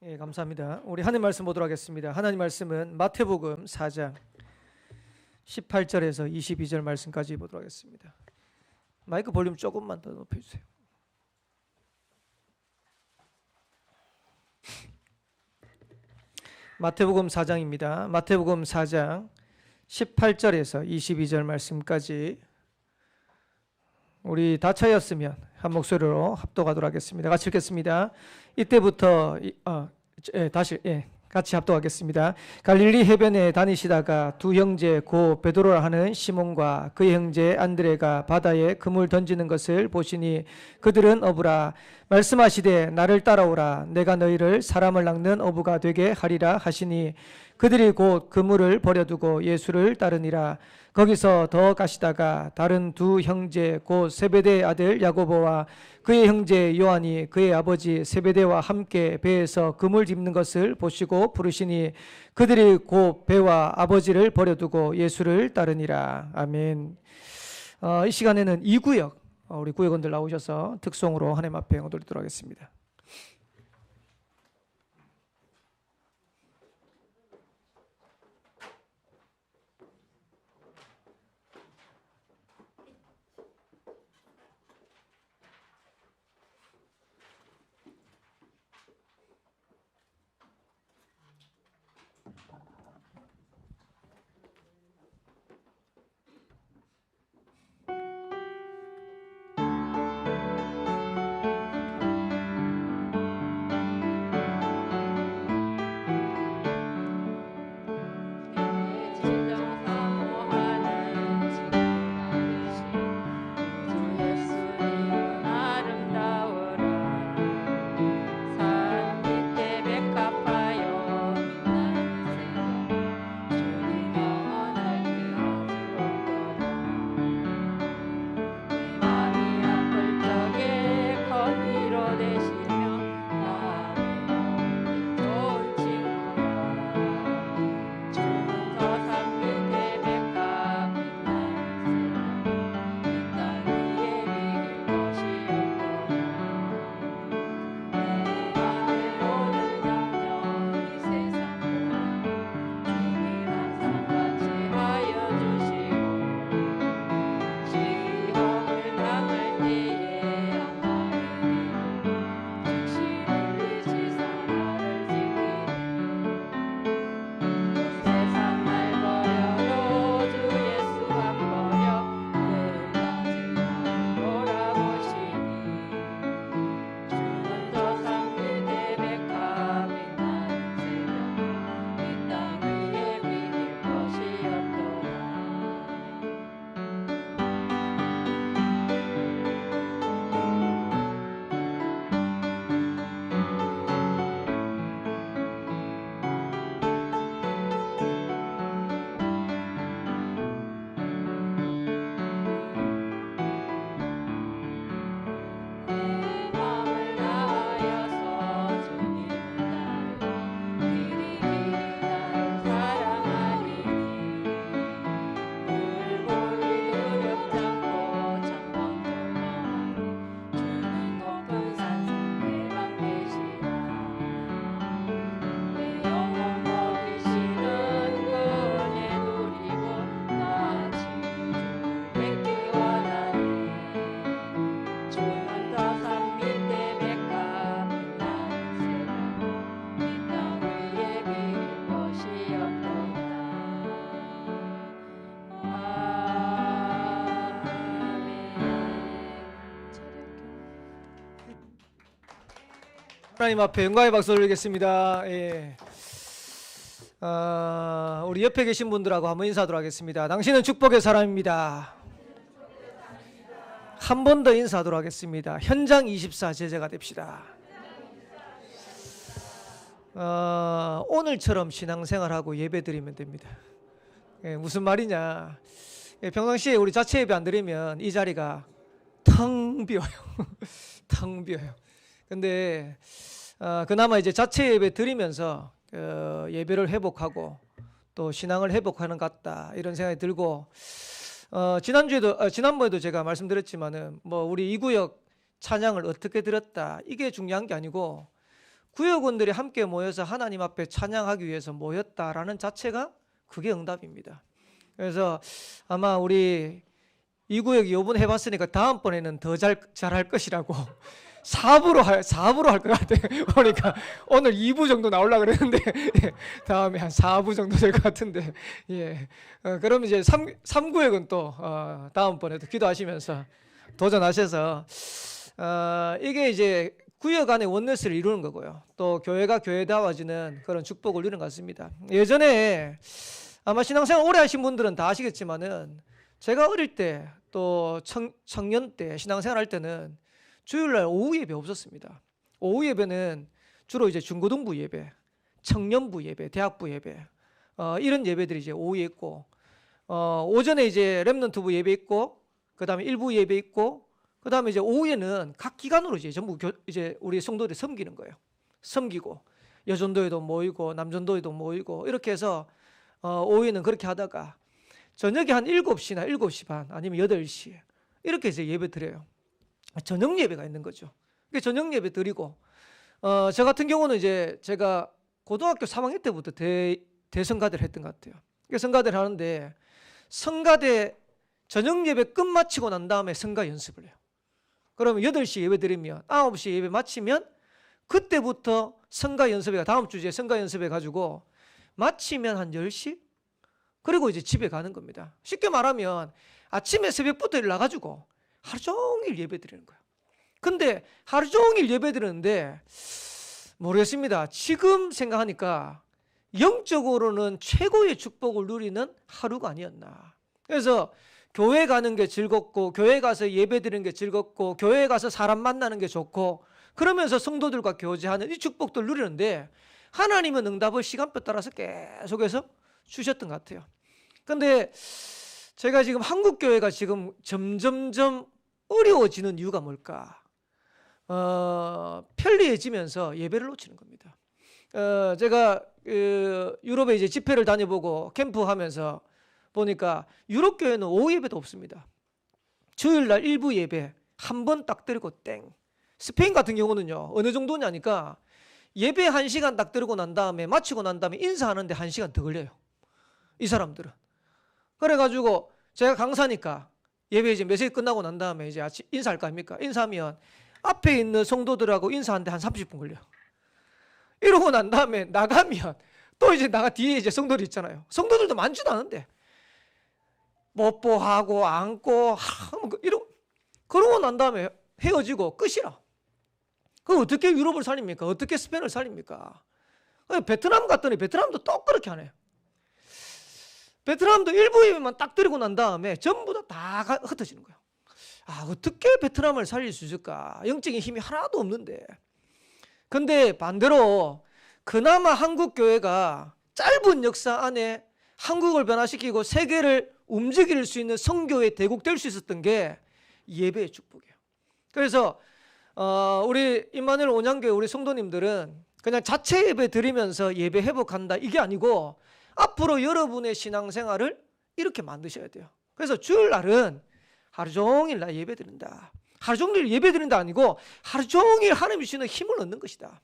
예, 감사합니다. 우리 하나님 말씀 보도록 하겠습니다. 하나님 말씀은 마태복음 4장 18절에서 22절 말씀까지 보도록 하겠습니다. 마이크 볼륨 조금만 더 높여주세요. 마태복음 4장입니다. 마태복음 4장 18절에서 22절 말씀까지 우리 다 차였으면 한 목소리로 합독하도록 하겠습니다. 같이 읽겠습니다. 이때부터 같이 합독하겠습니다. 갈릴리 해변에 다니시다가 두 형제 고 베드로라 하는 시몬과 그의 형제 안드레가 바다에 그물 던지는 것을 보시니 그들은 어부라. 말씀하시되 나를 따라오라. 내가 너희를 사람을 낚는 어부가 되게 하리라 하시니 그들이 곧 그물을 버려두고 예수를 따르니라. 거기서 더 가시다가 다른 두 형제 곧 세베대의 아들 야고보와 그의 형제 요한이 그의 아버지 세베대와 함께 배에서 그물 짚는 것을 보시고 부르시니 그들이 곧 배와 아버지를 버려두고 예수를 따르니라. 아멘. 이 시간에는 2구역 우리 구역원들 나오셔서 특송으로 하나님 앞에 영광 돌리도록 하겠습니다. 하나님 앞에 영광의 박수 올리겠습니다. 예. 우리 옆에 계신 분들하고 한번 인사하도록 하겠습니다. 당신은 축복의 사람입니다. 한 번 더 인사하도록 하겠습니다. 현장 24 제자가 됩시다. 오늘처럼 신앙생활하고 예배드리면 됩니다. 예, 무슨 말이냐? 예, 평상시에 우리 자체 예배 안 드리면 이 자리가 텅 비어요. 텅 비어요. 근데 그나마 이제 자체 예배 드리면서 예배를 회복하고 또 신앙을 회복하는 것 같다 이런 생각이 들고 지난번에도 제가 말씀드렸지만은 뭐 우리 이구역 찬양을 어떻게 드렸다 이게 중요한 게 아니고 구역원들이 함께 모여서 하나님 앞에 찬양하기 위해서 모였다라는 자체가 그게 응답입니다. 그래서 아마 우리 이 구역이 요번 해봤으니까 다음번에는 더 잘할 것이라고 4부로 할 것 같아요. 그러니까 오늘 2부 정도 나오려고 그랬는데 다음에 한 4부 정도 될 것 같은데, 예. 그럼 이제 3구역은 또 다음번에도 기도하시면서 도전하셔서 이게 이제 구역 안에 원네스를 이루는 거고요. 또 교회가 교회다워지는 그런 축복을 누리는 것 같습니다. 예전에 아마 신앙생활 오래 하신 분들은 다 아시겠지만은 제가 어릴 때 또 청년 때 신앙생활 할 때는 주일날 오후 예배 없었습니다. 오후 예배는 주로 이제 중고등부 예배, 청년부 예배, 대학부 예배 이런 예배들이 이제 오후에 있고 오전에 이제 렘넌트부 예배 있고 그 다음에 일부 예배 있고 그 다음에 이제 오후에는 각 기관으로 이제 전부 이제 우리 성도들이 섬기는 거예요. 섬기고 여전도에도 모이고 남전도에도 모이고 이렇게 해서 오후에는 그렇게 하다가 저녁에 한 7시나 7시 반 아니면 8시에 이렇게 이제 예배 드려요. 저녁 예배가 있는 거죠. 저녁 예배 드리고 저 같은 경우는 이제 제가 고등학교 3학년 때부터 대성가대를 했던 것 같아요. 성가대를 하는데 성가대 저녁 예배 끝마치고 난 다음에 성가 연습을 해요. 그러면 8시 예배 드리면 9시 예배 마치면 그때부터 성가 연습회가 다음 주제 성가 연습해 가지고 마치면 한 10시 그리고 이제 집에 가는 겁니다. 쉽게 말하면 아침에 새벽부터 일어나가지고 하루 종일 예배 드리는 거예요. 근데 하루 종일 예배 드리는데 모르겠습니다. 지금 생각하니까 영적으로는 최고의 축복을 누리는 하루가 아니었나. 그래서 교회 가는 게 즐겁고 교회 가서 예배 드리는 게 즐겁고 교회 가서 사람 만나는 게 좋고 그러면서 성도들과 교제하는 이 축복들을 누리는데 하나님은 응답을 시간표 따라서 계속해서 주셨던 것 같아요. 근데 제가 지금 한국 교회가 지금 점점점 어려워지는 이유가 뭘까? 편리해지면서 예배를 놓치는 겁니다. 제가 유럽에 이제 집회를 다녀보고 캠프하면서 보니까 유럽 교회는 오후 예배도 없습니다. 주일날 일부 예배 한 번 딱 드리고 땡. 스페인 같은 경우는요 어느 정도냐니까 예배 1시간 딱 드리고 난 다음에 마치고 난 다음에 인사하는데 1시간 더 걸려요. 이 사람들은. 그래가지고 제가 강사니까 예배 이제 몇 시에 끝나고 난 다음에 이제 아침 인사할 거 아닙니까? 인사하면 앞에 있는 성도들하고 인사하는데 한 30분 걸려요. 이러고 난 다음에 나가면 또 이제 뒤에 이제 성도들 있잖아요. 성도들도 많지도 않은데 뽀뽀하고 안고 그러고 난 다음에 헤어지고 끝이라. 그럼 어떻게 유럽을 살립니까? 어떻게 스페인을 살립니까? 베트남 갔더니 베트남도 또 그렇게 하네요. 베트남도 일부 예배만 딱 드리고 난 다음에 전부 다 흩어지는 거예요. 어떻게 베트남을 살릴 수 있을까? 영적인 힘이 하나도 없는데. 근데 반대로 그나마 한국 교회가 짧은 역사 안에 한국을 변화시키고 세계를 움직일 수 있는 선교의 대국 될 수 있었던 게 예배의 축복이에요. 그래서 우리 임마누엘 온양교회 우리 성도님들은 그냥 자체 예배 드리면서 예배 회복한다 이게 아니고 앞으로 여러분의 신앙생활을 이렇게 만드셔야 돼요. 그래서 주일날은 하루 종일 나 예배 드린다. 하루 종일 예배 드린다 아니고 하루 종일 하나님 주시는 힘을 얻는 것이다.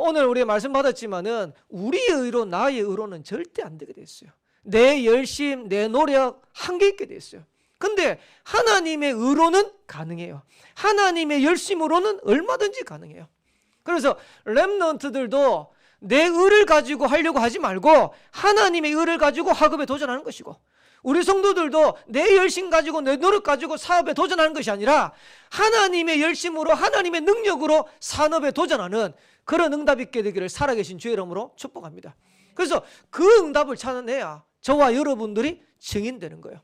오늘 우리 말씀 받았지만은 우리의 의로 나의 의로는 절대 안 되게 됐어요. 내 열심, 내 노력 한계 있게 됐어요. 근데 하나님의 의로는 가능해요. 하나님의 열심으로는 얼마든지 가능해요. 그래서 렘넌트들도 내 의를 가지고 하려고 하지 말고 하나님의 의를 가지고 학업에 도전하는 것이고 우리 성도들도 내 열심 가지고 내 노력 가지고 사업에 도전하는 것이 아니라 하나님의 열심으로 하나님의 능력으로 산업에 도전하는 그런 응답 있게 되기를 살아계신 주의 이름으로 축복합니다. 그래서 그 응답을 찾아내야 저와 여러분들이 증인되는 거예요.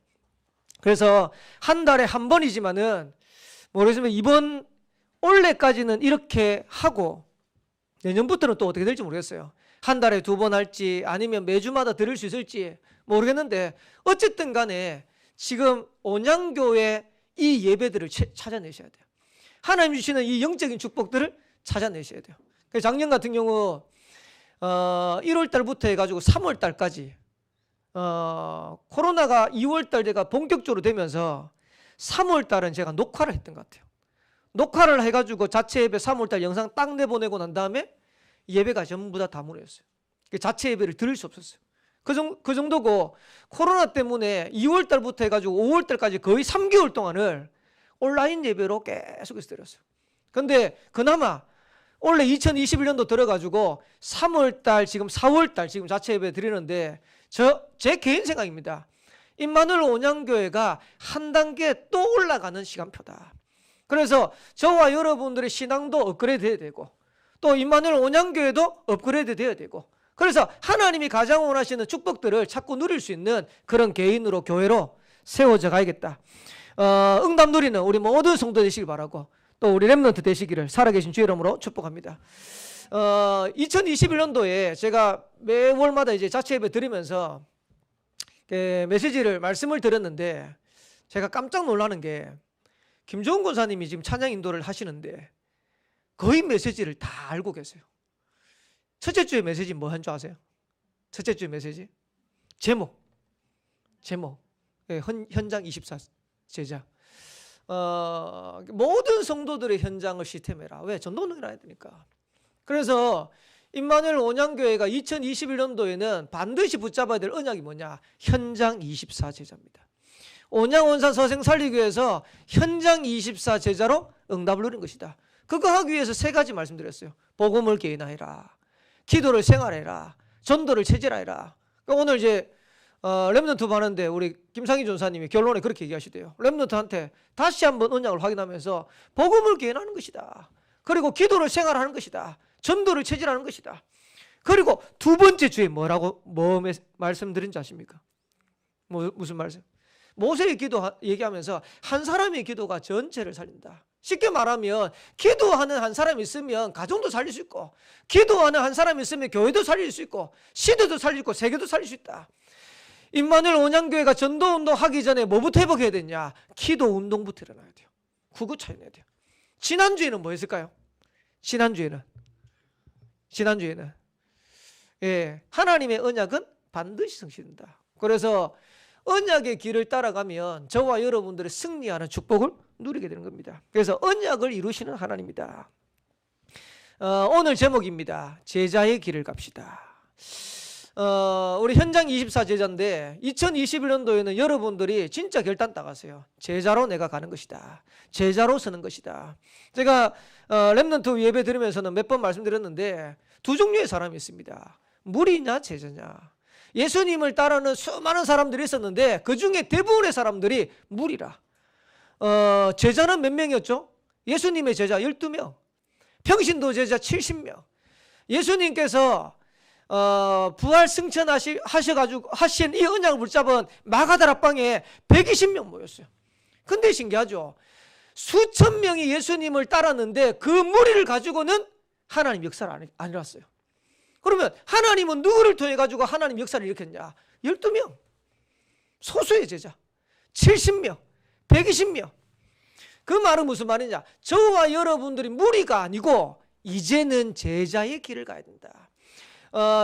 그래서 한 달에 한 번이지만은 모르겠지만 이번 올해까지는 이렇게 하고 내년부터는 또 어떻게 될지 모르겠어요. 한 달에 2번 할지 아니면 매주마다 들을 수 있을지 모르겠는데 어쨌든 간에 지금 온양교회 이 예배들을 찾아내셔야 돼요. 하나님 주시는 이 영적인 축복들을 찾아내셔야 돼요. 작년 같은 경우 1월 달부터 해가지고 3월 달까지 코로나가 2월 달 제가 본격적으로 되면서 3월 달은 제가 녹화를 했던 것 같아요. 녹화를 해가지고 자체 예배 3월달 영상 딱 내보내고 난 다음에 예배가 전부 다 무료였어요. 자체 예배를 드릴 수 없었어요. 그 정도고, 코로나 때문에 2월달부터 해가지고 5월달까지 거의 3개월 동안을 온라인 예배로 계속해서 드렸어요. 근데 그나마 원래 2021년도 들어가지고 3월달 지금 4월달 지금 자체 예배 드리는데 제 개인 생각입니다. 임마누엘 온양교회가 한 단계 또 올라가는 시간표다. 그래서 저와 여러분들의 신앙도 업그레이드 해야 되고, 또 임마누엘 온양교회도 업그레이드 돼야 되고, 그래서 하나님이 가장 원하시는 축복들을 자꾸 누릴 수 있는 그런 개인으로, 교회로 세워져 가야겠다. 응답 누리는 우리 모든 성도 되시길 바라고, 또 우리 렘넌트 되시기를 살아계신 주의 이름으로 축복합니다. 2021년도에 제가 매월마다 이제 자체 예배 드리면서 말씀을 드렸는데, 제가 깜짝 놀라는 게 김종훈 권사님이 지금 찬양 인도를 하시는데 거의 메시지를 다 알고 계세요. 첫째 주의 메시지 뭐 한 줄 아세요? 첫째 주의 메시지 제목 현장 24 제자. 모든 성도들의 현장을 시스템해라. 왜? 전도는 일어나야 되니까. 그래서 임마누엘 온양교회가 2021년도에는 반드시 붙잡아야 될 언약이 뭐냐? 현장 24 제자입니다. 온양온산 서생살리교회에서 현장 24 제자로 응답을 누린 것이다. 그거 하기 위해서 세 가지 말씀드렸어요. 복음을 개인화해라, 기도를 생활해라, 전도를 체질화해라. 오늘 이제 렘넌트 하는데 우리 김상희 전사님이 결론에 그렇게 얘기하시대요. 렘넌트한테 다시 한번 언약을 확인하면서 복음을 개인하는 것이다. 그리고 기도를 생활하는 것이다. 전도를 체질하는 것이다. 그리고 두 번째 주에 뭐 말씀드린지 아십니까? 무슨 말씀? 모세의 기도 얘기하면서 한 사람의 기도가 전체를 살린다. 쉽게 말하면 기도하는 한 사람이 있으면 가정도 살릴 수 있고, 기도하는 한 사람이 있으면 교회도 살릴 수 있고, 시대도 살릴 수 있고, 세계도 살릴 수 있다. 임마누엘 온양교회가 전도운동 하기 전에 뭐부터 회복해야 되냐? 기도운동부터 일어나야 돼요. 구구차려야 돼요. 지난주에는 뭐 했을까요? 지난주에는 하나님의 언약은 반드시 성취된다. 그래서 언약의 길을 따라가면 저와 여러분들의 승리하는 축복을 누리게 되는 겁니다. 그래서 언약을 이루시는 하나님이다. 오늘 제목입니다. 제자의 길을 갑시다. 우리 현장 24 제자인데 2021년도에는 여러분들이 진짜 결단 따가세요. 제자로 내가 가는 것이다. 제자로 서는 것이다. 제가 렘넌트 예배 드리면서는 몇 번 말씀드렸는데 두 종류의 사람이 있습니다. 무리냐 제자냐. 예수님을 따르는 수많은 사람들이 있었는데 그 중에 대부분의 사람들이 무리라. 제자는 몇 명이었죠? 예수님의 제자 12명, 평신도 제자 70명. 예수님께서 부활 승천하셔가지고 하신 이 언약을 붙잡은 마가다락방에 120명 모였어요. 근데 신기하죠? 수천 명이 예수님을 따랐는데 그 무리를 가지고는 하나님 역사를 안 일어났어요. 그러면 하나님은 누구를 통해 가지고 하나님 역사를 일으켰냐? 12명. 소수의 제자 70명, 120명. 그 말은 무슨 말이냐? 저와 여러분들이 무리가 아니고 이제는 제자의 길을 가야 된다.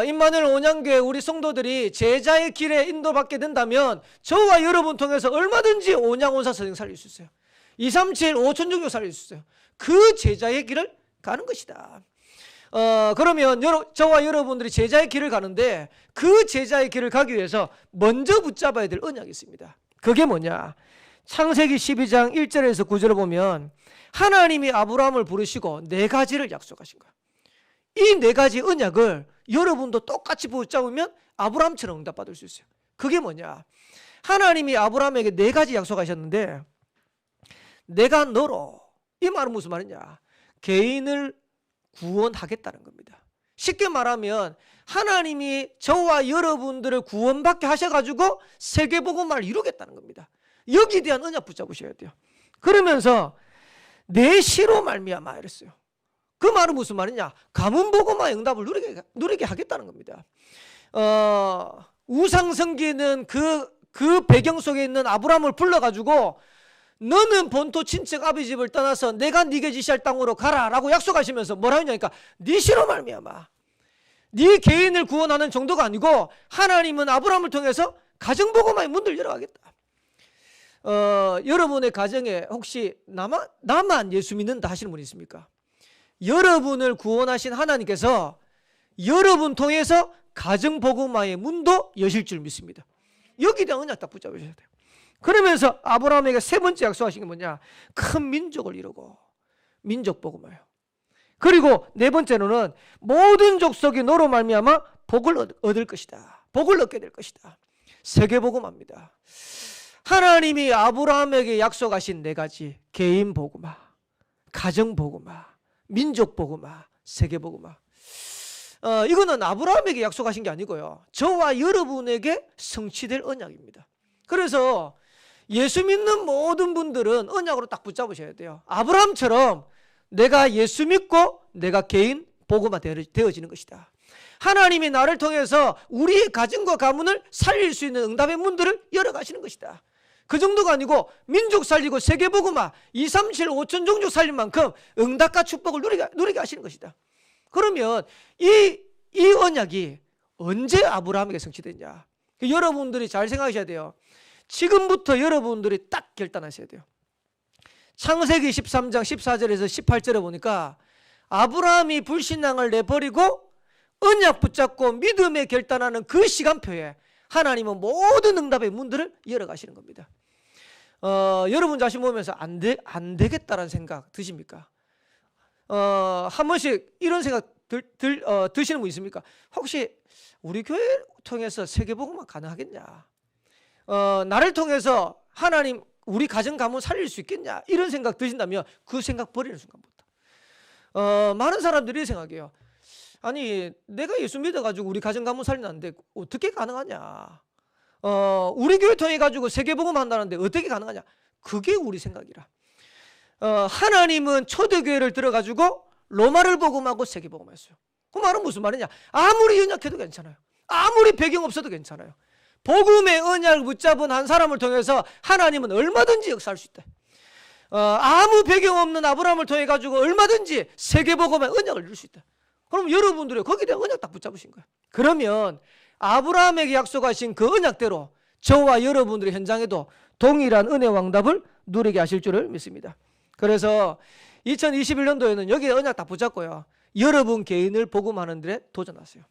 임마누엘 온양교회 우리 성도들이 제자의 길에 인도받게 된다면 저와 여러분 통해서 얼마든지 온양온사 서생 살릴 수 있어요. 237, 5천 종교 살릴 수 있어요. 그 제자의 길을 가는 것이다. 그러면 저와 여러분들이 제자의 길을 가는데 그 제자의 길을 가기 위해서 먼저 붙잡아야 될 언약이 있습니다. 그게 뭐냐? 창세기 12장 1절에서 9절을 보면 하나님이 아브라함을 부르시고 네 가지를 약속하신 거야. 이 네 가지 언약을 여러분도 똑같이 붙잡으면 아브라함처럼 응답받을 수 있어요. 그게 뭐냐? 하나님이 아브라함에게 네 가지 약속하셨는데 내가 너로, 이 말은 무슨 말이냐? 개인을 구원하겠다는 겁니다. 쉽게 말하면 하나님이 저와 여러분들을 구원받게 하셔가지고 세계복음화를 이루겠다는 겁니다. 여기에 대한 언약 붙잡으셔야 돼요. 그러면서 내 시로 말미암아 이랬어요. 그 말은 무슨 말이냐? 가문복음화 응답을 누리게 하겠다는 겁니다. 우상 섬기는 그 배경 속에 있는 아브라함을 불러가지고 너는 본토 친척 아비 집을 떠나서 내가 네게 지시할 땅으로 가라라고 약속하시면서 뭐라 하냐니까 네 시로 말미암아. 네 개인을 구원하는 정도가 아니고 하나님은 아브라함을 통해서 가정복음화의 문을 열어가겠다. 여러분의 가정에 혹시 나만 예수 믿는다 하시는 분이 있습니까? 여러분을 구원하신 하나님께서 여러분 통해서 가정복음화의 문도 여실 줄 믿습니다. 여기에 대한 언약 딱 붙잡으셔야 돼요. 그러면서 아브라함에게 세 번째 약속하신 게 뭐냐? 큰 민족을 이루고 민족복음화예요. 그리고 네 번째로는 모든 족속이 너로 말미암아 복을 얻을 것이다. 복을 얻게 될 것이다. 세계복음화입니다. 하나님이 아브라함에게 약속하신 네 가지, 개인복음화, 가정복음화, 민족복음화, 세계복음화. 이거는 아브라함에게 약속하신 게 아니고요, 저와 여러분에게 성취될 언약입니다. 그래서 예수 믿는 모든 분들은 언약으로 딱 붙잡으셔야 돼요. 아브라함처럼 내가 예수 믿고 내가 개인 복음화 되어지는 것이다. 하나님이 나를 통해서 우리의 가정과 가문을 살릴 수 있는 응답의 문들을 열어가시는 것이다. 그 정도가 아니고 민족 살리고 세계 복음화 2, 3, 7, 5천 종족 살릴 만큼 응답과 축복을 누리게 하시는 것이다. 그러면 이 언약이 언제 아브라함에게 성취됐냐? 여러분들이 잘 생각하셔야 돼요. 지금부터 여러분들이 딱 결단하셔야 돼요. 창세기 13장 14절에서 18절에 보니까 아브라함이 불신앙을 내버리고 언약 붙잡고 믿음에 결단하는 그 시간표에 하나님은 모든 응답의 문들을 열어가시는 겁니다. 여러분 자신 보면서 안 되겠다라는 생각 드십니까? 한 번씩 이런 생각 드시는 분 있습니까? 혹시 우리 교회 통해서 세계복음화 가능하겠냐? 나를 통해서 하나님 우리 가정 가문 살릴 수 있겠냐? 이런 생각 드신다면 그 생각 버리는 순간부터 많은 사람들이 생각해요. 아니 내가 예수 믿어가지고 우리 가정 가문 살리는데 어떻게 가능하냐? 우리 교회 통해 가지고 세계복음 한다는데 어떻게 가능하냐? 그게 우리 생각이라. 하나님은 초대교회를 들어가지고 로마를 복음하고 세계복음했어요. 그 말은 무슨 말이냐? 아무리 연약해도 괜찮아요. 아무리 배경 없어도 괜찮아요. 복음의 언약을 붙잡은 한 사람을 통해서 하나님은 얼마든지 역사할 수 있다. 아무 배경 없는 아브라함을 통해 가지고 얼마든지 세계복음의 언약을 이룰 수 있다. 그럼 여러분들이 거기에 대한 언약 딱 붙잡으신 거예요. 그러면 아브라함에게 약속하신 그 언약대로 저와 여러분들의 현장에도 동일한 은혜 왕답을 누리게 하실 줄을 믿습니다. 그래서 2021년도에는 여기에 언약 딱 붙잡고요, 여러분 개인을 복음하는 데 도전하세요.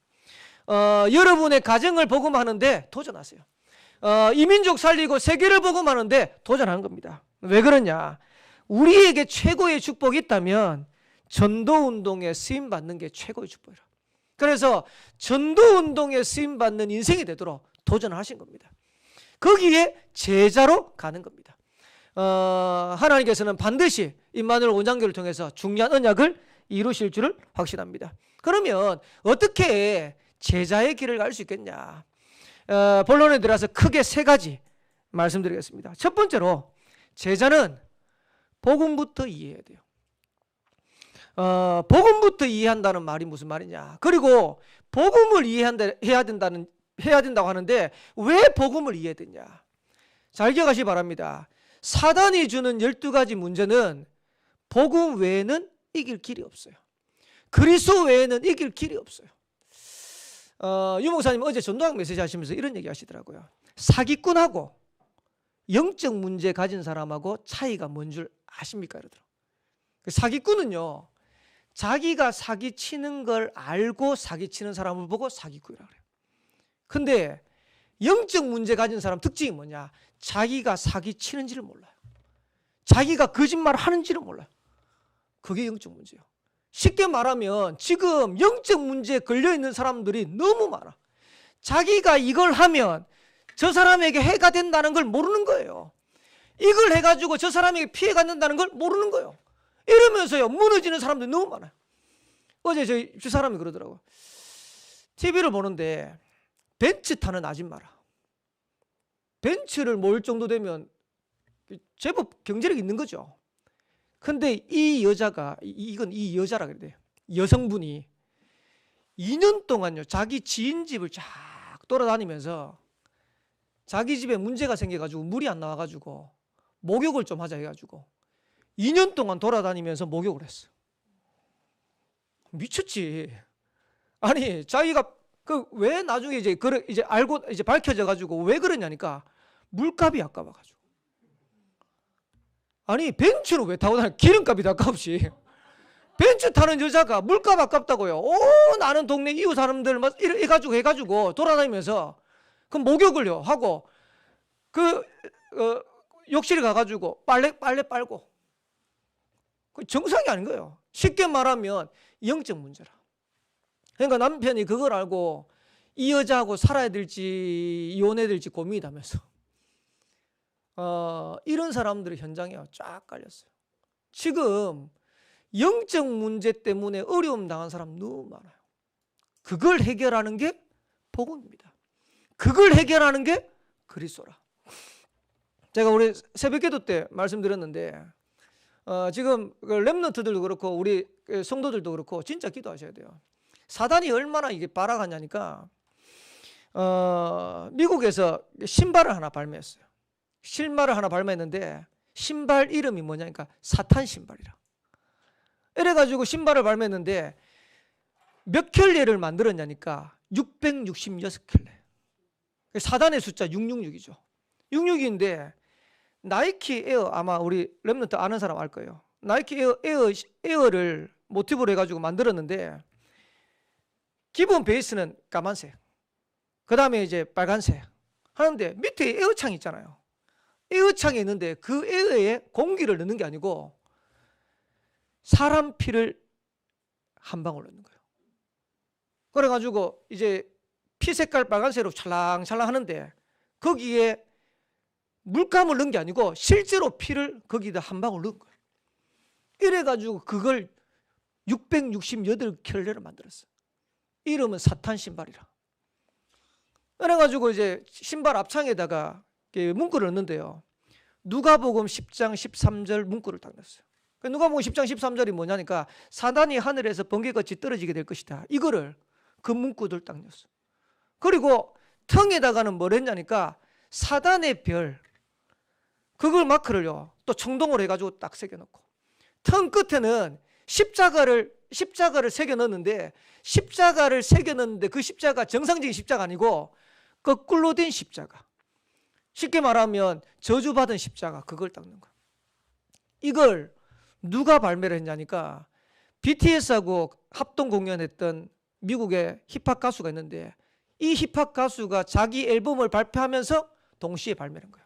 여러분의 가정을 복음하는 데 도전하세요. 이민족 살리고 세계를 복음하는 데 도전하는 겁니다. 왜 그러냐? 우리에게 최고의 축복이 있다면 전도운동에 쓰임받는 게 최고의 축복이라. 그래서 전도운동에 쓰임받는 인생이 되도록 도전을 하신 겁니다. 거기에 제자로 가는 겁니다. 하나님께서는 반드시 임마누엘 원장교를 통해서 중요한 언약을 이루실 줄을 확신합니다. 그러면 어떻게 제자의 길을 갈 수 있겠냐? 본론에 들어가서 크게 세 가지 말씀드리겠습니다. 첫 번째로 제자는 복음부터 이해해야 돼요. 복음부터 이해한다는 말이 무슨 말이냐? 그리고 복음을 해야 된다고 하는데 왜 복음을 이해해야 되냐? 잘 기억하시기 바랍니다. 사단이 주는 12가지 문제는 복음 외에는 이길 길이 없어요. 그리스도 외에는 이길 길이 없어요. 유 목사님 어제 전도학 메시지 하시면서 이런 얘기 하시더라고요. 사기꾼하고 영적 문제 가진 사람하고 차이가 뭔 줄 아십니까? 이러더라고요. 사기꾼은요, 자기가 사기치는 걸 알고 사기치는 사람을 보고 사기꾼이라고 그래요. 근데 영적 문제 가진 사람 특징이 뭐냐? 자기가 사기치는지를 몰라요. 자기가 거짓말 하는지를 몰라요. 그게 영적 문제예요. 쉽게 말하면 지금 영적 문제에 걸려있는 사람들이 너무 많아. 자기가 이걸 하면 저 사람에게 해가 된다는 걸 모르는 거예요. 이걸 해가지고 저 사람에게 피해가 된다는 걸 모르는 거예요. 이러면서요 무너지는 사람들이 너무 많아요. 어제 저 사람이 그러더라고요. TV를 보는데 벤츠 타는 아줌마라. 벤츠를 몰 정도 되면 제법 경제력이 있는 거죠. 근데 이 여자가, 이 여자라 그래야 돼요. 여성분이 2년 동안요 자기 지인 집을 쫙 돌아다니면서 자기 집에 문제가 생겨가지고 물이 안 나와가지고 목욕을 좀 하자 해가지고 2년 동안 돌아다니면서 목욕을 했어. 미쳤지. 아니 자기가 왜 나중에 이제 알고 이제 밝혀져 가지고 왜 그러냐니까 물값이 아까워가지고. 아니 벤츠는 왜 타고 다녀? 기름값이 아깝지. 벤츠 타는 여자가 물값 아깝다고요. 오, 나는 동네 이웃 사람들 막 해가지고 돌아다니면서 그 목욕을요 하고 그 욕실에 가가지고 빨래 빨고 그 정상이 아닌 거예요. 쉽게 말하면 영적 문제라. 그러니까 남편이 그걸 알고 이 여자하고 살아야 될지 이혼해야 될지 고민이라면서 이런 사람들이 현장에 쫙 깔렸어요. 지금 영적 문제 때문에 어려움 당한 사람 너무 많아요. 그걸 해결하는 게 복음입니다. 그걸 해결하는 게 그리스도라. 제가 우리 새벽기도 때 말씀드렸는데 지금 렘넌트들도 그렇고 우리 성도들도 그렇고 진짜 기도하셔야 돼요. 사단이 얼마나 이게 발악하냐니까 미국에서 신발을 하나 발매했어요. 신발을 하나 발매했는데 신발 이름이 뭐냐니까 사탄 신발이라. 이래가지고 신발을 발매했는데 몇 켤레를 만들었냐니까 666켤레. 사단의 숫자 666이죠. 666인데 나이키 에어, 아마 우리 렘넌트 아는 사람 알 거예요. 나이키 에어를 모티브로 해가지고 만들었는데 기본 베이스는 까만색, 그 다음에 이제 빨간색 하는데 밑에 에어창이 있잖아요. 에어창이 있는데 그 에어에 공기를 넣는 게 아니고 사람 피를 한 방울 넣는 거예요. 그래가지고 이제 피 색깔 빨간색으로 찰랑찰랑 하는데 거기에 물감을 넣은 게 아니고 실제로 피를 거기다 한 방울 넣은 거예요. 이래가지고 그걸 668켤레를 만들었어요. 이름은 사탄 신발이라. 그래가지고 이제 신발 앞창에다가 문구를 넣는데요. 누가복음 10장 13절 문구를 딱 넣었어요. 누가복음 10장 13절이 뭐냐니까 사단이 하늘에서 번개같이 떨어지게 될 것이다. 이거를 그 문구들 딱 넣었어요. 그리고 텅에다가는 뭘 했냐니까 사단의 별, 그걸 마크를요 또 청동으로 해가지고 딱 새겨놓고 텅 끝에는 십자가를 새겨 넣었는데 십자가를 새겨 넣었는데 그 십자가 정상적인 십자가 아니고 거꾸로 된 십자가, 쉽게 말하면 저주받은 십자가, 그걸 딱 넣은 거예요. 이걸 누가 발매를 했냐니까 BTS하고 합동 공연했던 미국의 힙합 가수가 있는데 이 힙합 가수가 자기 앨범을 발표하면서 동시에 발매한 거예요.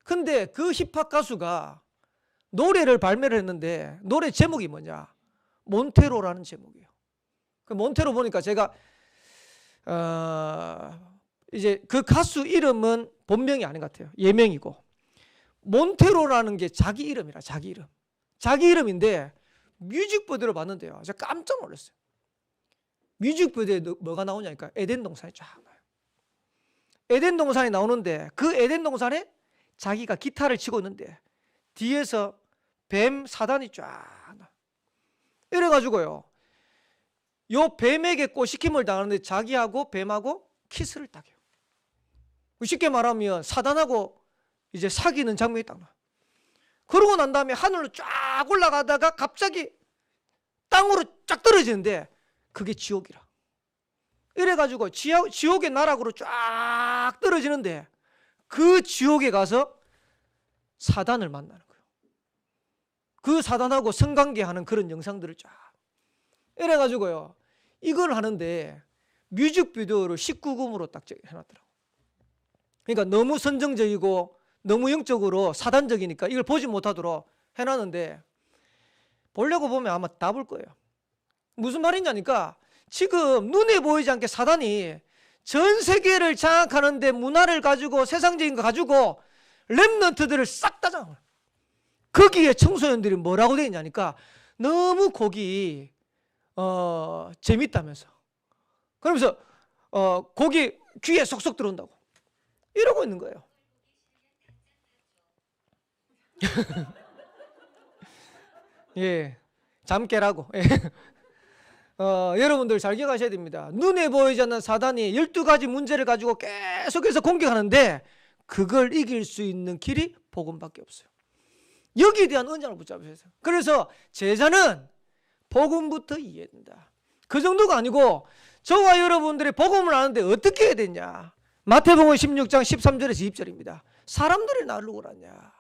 근데 그 힙합 가수가 노래를 발매를 했는데 노래 제목이 뭐냐? 몬테로라는 제목이에요. 그 몬테로 보니까 제가 이제 그 가수 이름은 본명이 아닌 것 같아요. 예명이고 몬테로라는 게 자기 이름이라. 자기 이름인데 뮤직비디오를 봤는데요 제가 깜짝 놀랐어요. 뮤직비디오에 뭐가 나오냐니까 에덴 동산이 쫙 나와요. 에덴 동산이 나오는데 그 에덴 동산에 자기가 기타를 치고 있는데 뒤에서 뱀 사단이 쫙 나. 이래가지고요 요 뱀에게 꼬시킴을 당하는데 자기하고 뱀하고 키스를 딱 해요. 쉽게 말하면 사단하고 이제 사귀는 장면이 딱 나. 그러고 난 다음에 하늘로 쫙 올라가다가 갑자기 땅으로 쫙 떨어지는데 그게 지옥이라. 이래가지고 지옥의 나락으로 쫙 떨어지는데 그 지옥에 가서 사단을 만나는 거예요. 그 사단하고 성관계하는 그런 영상들을 쫙. 이래가지고요 이걸 하는데 뮤직비디오를 19금으로 딱 해놨더라고. 그러니까 너무 선정적이고 너무 영적으로 사단적이니까 이걸 보지 못하도록 해놨는데 보려고 보면 아마 다 볼 거예요. 무슨 말이냐니까 지금 눈에 보이지 않게 사단이 전 세계를 장악하는데 문화를 가지고 세상적인 거 가지고 렘넌트들을 싹 다 장악을. 거기에 청소년들이 뭐라고 되어 있냐니까 너무 곡이 재밌다면서 그러면서 곡이 귀에 쏙쏙 들어온다고 이러고 있는 거예요. 예, 잠 깨라고. 예. 여러분들 잘 기억하셔야 됩니다. 눈에 보이지 않는 사단이 12가지 문제를 가지고 계속해서 공격하는데 그걸 이길 수 있는 길이 복음밖에 없어요. 여기에 대한 언약을 붙잡으셔야 돼요. 그래서 제자는 복음부터 이해해야 된다. 그 정도가 아니고 저와 여러분들이 복음을 아는데 어떻게 해야 되냐. 마태복음 16장 13절에서 20절입니다. 사람들이 나를 누구라냐.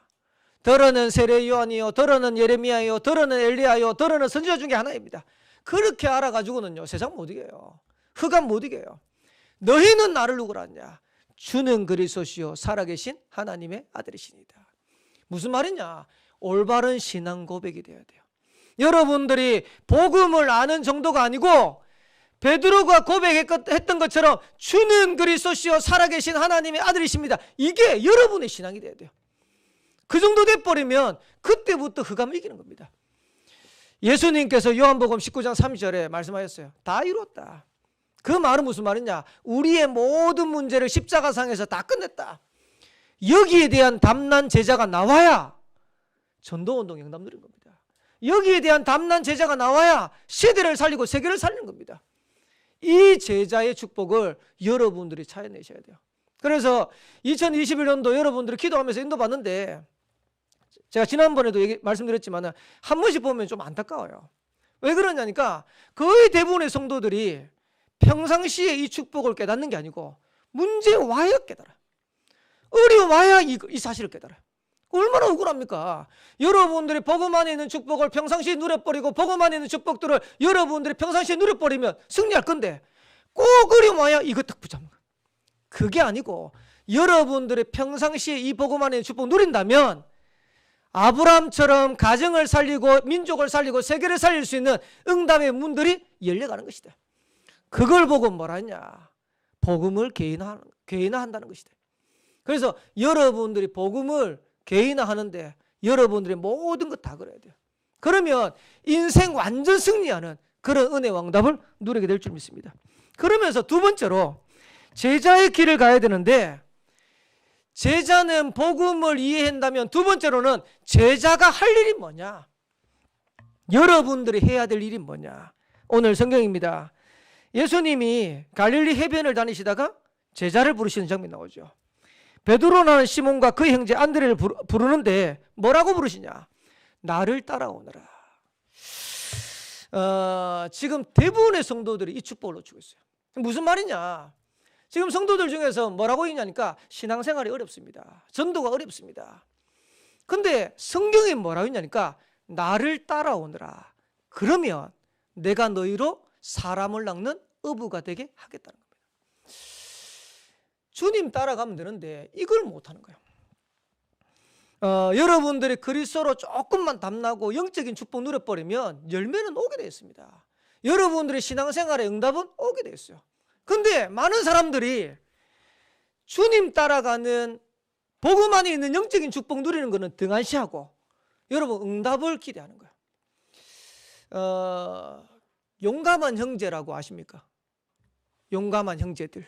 더러는 세례 요한이요, 더러는 예레미야요, 더러는 엘리야요, 더러는 선지자 중에 하나입니다. 그렇게 알아가지고는요 세상 못 이겨요. 흑암 못 이겨요. 너희는 나를 누구라 하냐? 주는 그리스도시요 살아계신 하나님의 아들이시니다. 무슨 말이냐? 올바른 신앙 고백이 되어야 돼요. 여러분들이 복음을 아는 정도가 아니고 베드로가 고백했던 것처럼 주는 그리스도시요 살아계신 하나님의 아들이십니다. 이게 여러분의 신앙이 돼야 돼요. 그 정도 돼버리면 그때부터 흑암을 이기는 겁니다. 예수님께서 요한복음 19장 30절에 말씀하셨어요. 다 이뤘다. 그 말은 무슨 말이냐? 우리의 모든 문제를 십자가상에서 다 끝냈다. 여기에 대한 담난 제자가 나와야 전도운동 영감 누린 겁니다. 여기에 대한 담난 제자가 나와야 시대를 살리고 세계를 살리는 겁니다. 이 제자의 축복을 여러분들이 찾아내셔야 돼요. 그래서 2021년도 여러분들이 기도하면서 인도받는데 제가 지난번에도 말씀드렸지만 한 번씩 보면 좀 안타까워요. 왜 그러냐니까 거의 대부분의 성도들이 평상시에 이 축복을 깨닫는 게 아니고 문제 와야 깨달아요. 어려워야 이 사실을 깨달아요. 얼마나 억울합니까? 여러분들이 복음 안에 있는 축복을 평상시에 누려버리고 복음 안에 있는 축복들을 여러분들이 평상시에 누려버리면 승리할 건데 꼭 어려워야 이거 딱 붙잡는 거예요. 그게 아니고 여러분들이 평상시에 이 복음 안에 있는 축복 누린다면 아브라함처럼 가정을 살리고 민족을 살리고 세계를 살릴 수 있는 응답의 문들이 열려가는 것이다. 그걸 보고 뭐라 했냐? 복음을 개인화한다는 것이다. 그래서 여러분들이 복음을 개인화하는데 여러분들의 모든 것 다 그래야 돼요. 그러면 인생 완전 승리하는 그런 은혜 왕답을 누리게 될 줄 믿습니다. 그러면서 두 번째로 제자의 길을 가야 되는데 제자는 복음을 이해한다면 두 번째로는 제자가 할 일이 뭐냐? 여러분들이 해야 될 일이 뭐냐? 오늘 성경입니다. 예수님이 갈릴리 해변을 다니시다가 제자를 부르시는 장면이 나오죠. 베드로라는 시몬과 그의 형제 안드레를 부르는데 뭐라고 부르시냐? 나를 따라오너라. 지금 대부분의 성도들이 이 축복을 놓치고 있어요. 무슨 말이냐? 지금 성도들 중에서 뭐라고 했냐니까 신앙생활이 어렵습니다. 전도가 어렵습니다. 근데 성경이 뭐라고 했냐니까 나를 따라오너라. 그러면 내가 너희로 사람을 낚는 어부가 되게 하겠다는 겁니다. 주님 따라가면 되는데 이걸 못하는 거예요. 여러분들이 그리스도로 조금만 담나고 영적인 축복 누려버리면 열매는 오게 되어 있습니다. 여러분들의 신앙생활의 응답은 오게 되어 있어요. 근데 많은 사람들이 주님 따라가는 복음 안에 있는 영적인 축복 누리는 것은 등한시하고 여러분 응답을 기대하는 거예요. 용감한 형제라고 아십니까? 용감한 형제들.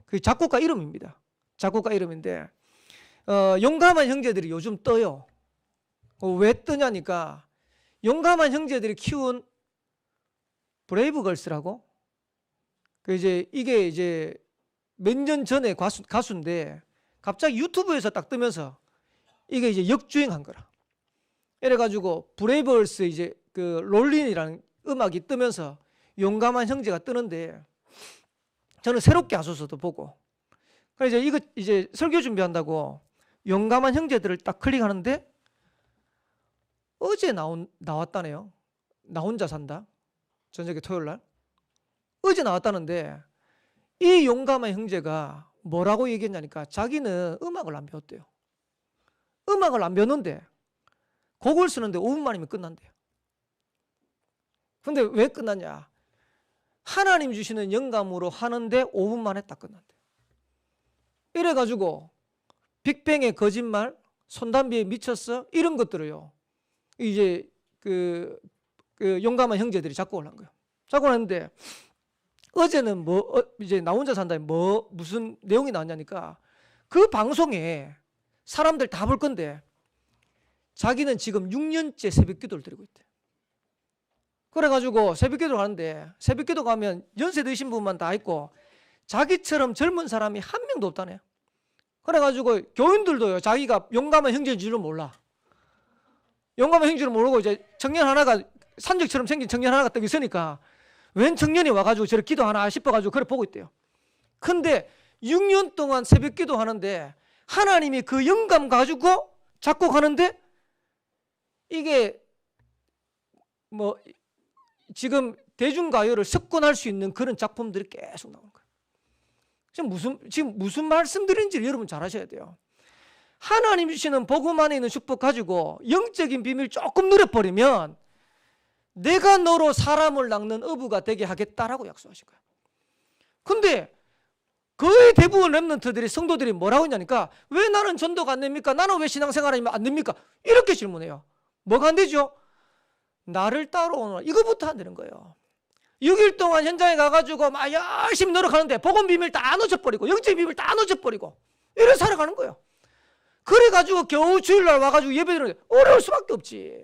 그 작곡가 이름입니다. 작곡가 이름인데 용감한 형제들이 요즘 떠요. 왜 뜨냐니까 용감한 형제들이 키운 브레이브걸스라고 이게 몇 년 전에 가수인데 갑자기 유튜브에서 딱 뜨면서 이게 이제 역주행한 거라. 이래가지고 브레이브걸스 그 롤린이라는 음악이 뜨면서 용감한 형제가 뜨는데 저는 새롭게 하소서도 보고 그래서 이거 설교 준비한다고 용감한 형제들을 딱 클릭하는데 어제 나왔다네요. 나 혼자 산다. 저녁에 토요일 날 어제 나왔다는데 이 용감한 형제가 뭐라고 얘기했냐니까 자기는 음악을 안 배웠대요. 음악을 안 배웠는데 곡을 쓰는데 5분 만이면 끝난대요. 근데 왜 끝났냐? 하나님 주시는 영감으로 하는데 5분 만에 딱 끝난대요. 이래가지고 빅뱅의 거짓말, 손담비에 미쳤어 이런 것들을요 이제 그 용감한 형제들이 작곡을 한 거예요. 작곡을 했는데 어제는 이제 나 혼자 산다에 무슨 내용이 나왔냐니까 그 방송에 사람들 다 볼 건데 자기는 지금 6년째 새벽 기도를 드리고 있대. 그래가지고 새벽 기도를 하는데 새벽 기도 가면 연세 드신 분만 다 있고 자기처럼 젊은 사람이 한 명도 없다네. 그래가지고 교인들도요 자기가 용감한 형제인 줄을 몰라. 용감한 형제를 모르고 이제 청년 하나가 산적처럼 생긴 청년 하나가 딱 있으니까 웬 청년이 와가지고 저를 기도하나 싶어가지고 그래 보고 있대요. 근데 6년 동안 새벽 기도하는데 하나님이 그 영감 가지고 작곡하는데 이게 뭐 지금 대중가요를 석권할 수 있는 그런 작품들이 계속 나오는 거예요. 지금 무슨 말씀드린지 여러분 잘 아셔야 돼요. 하나님 주시는 복음 안에 있는 축복 가지고 영적인 비밀 조금 누려버리면 내가 너로 사람을 낚는 어부가 되게 하겠다라고 약속하신 거예요. 근데 거의 대부분 렘넌트들이, 성도들이 뭐라고 했냐니까, 왜 나는 전도가 안 됩니까? 나는 왜 신앙생활하면 안 됩니까? 이렇게 질문해요. 뭐가 안 되죠? 나를 따라오는, 이거부터 안 되는 거예요. 6일 동안 현장에 가가지고 막 열심히 노력하는데 복음 비밀 다 놓쳐버리고 영적 비밀 다 놓쳐버리고 이래 살아가는 거예요. 그래가지고 겨우 주일날 와가지고 예배드리는데 어려울 수밖에 없지.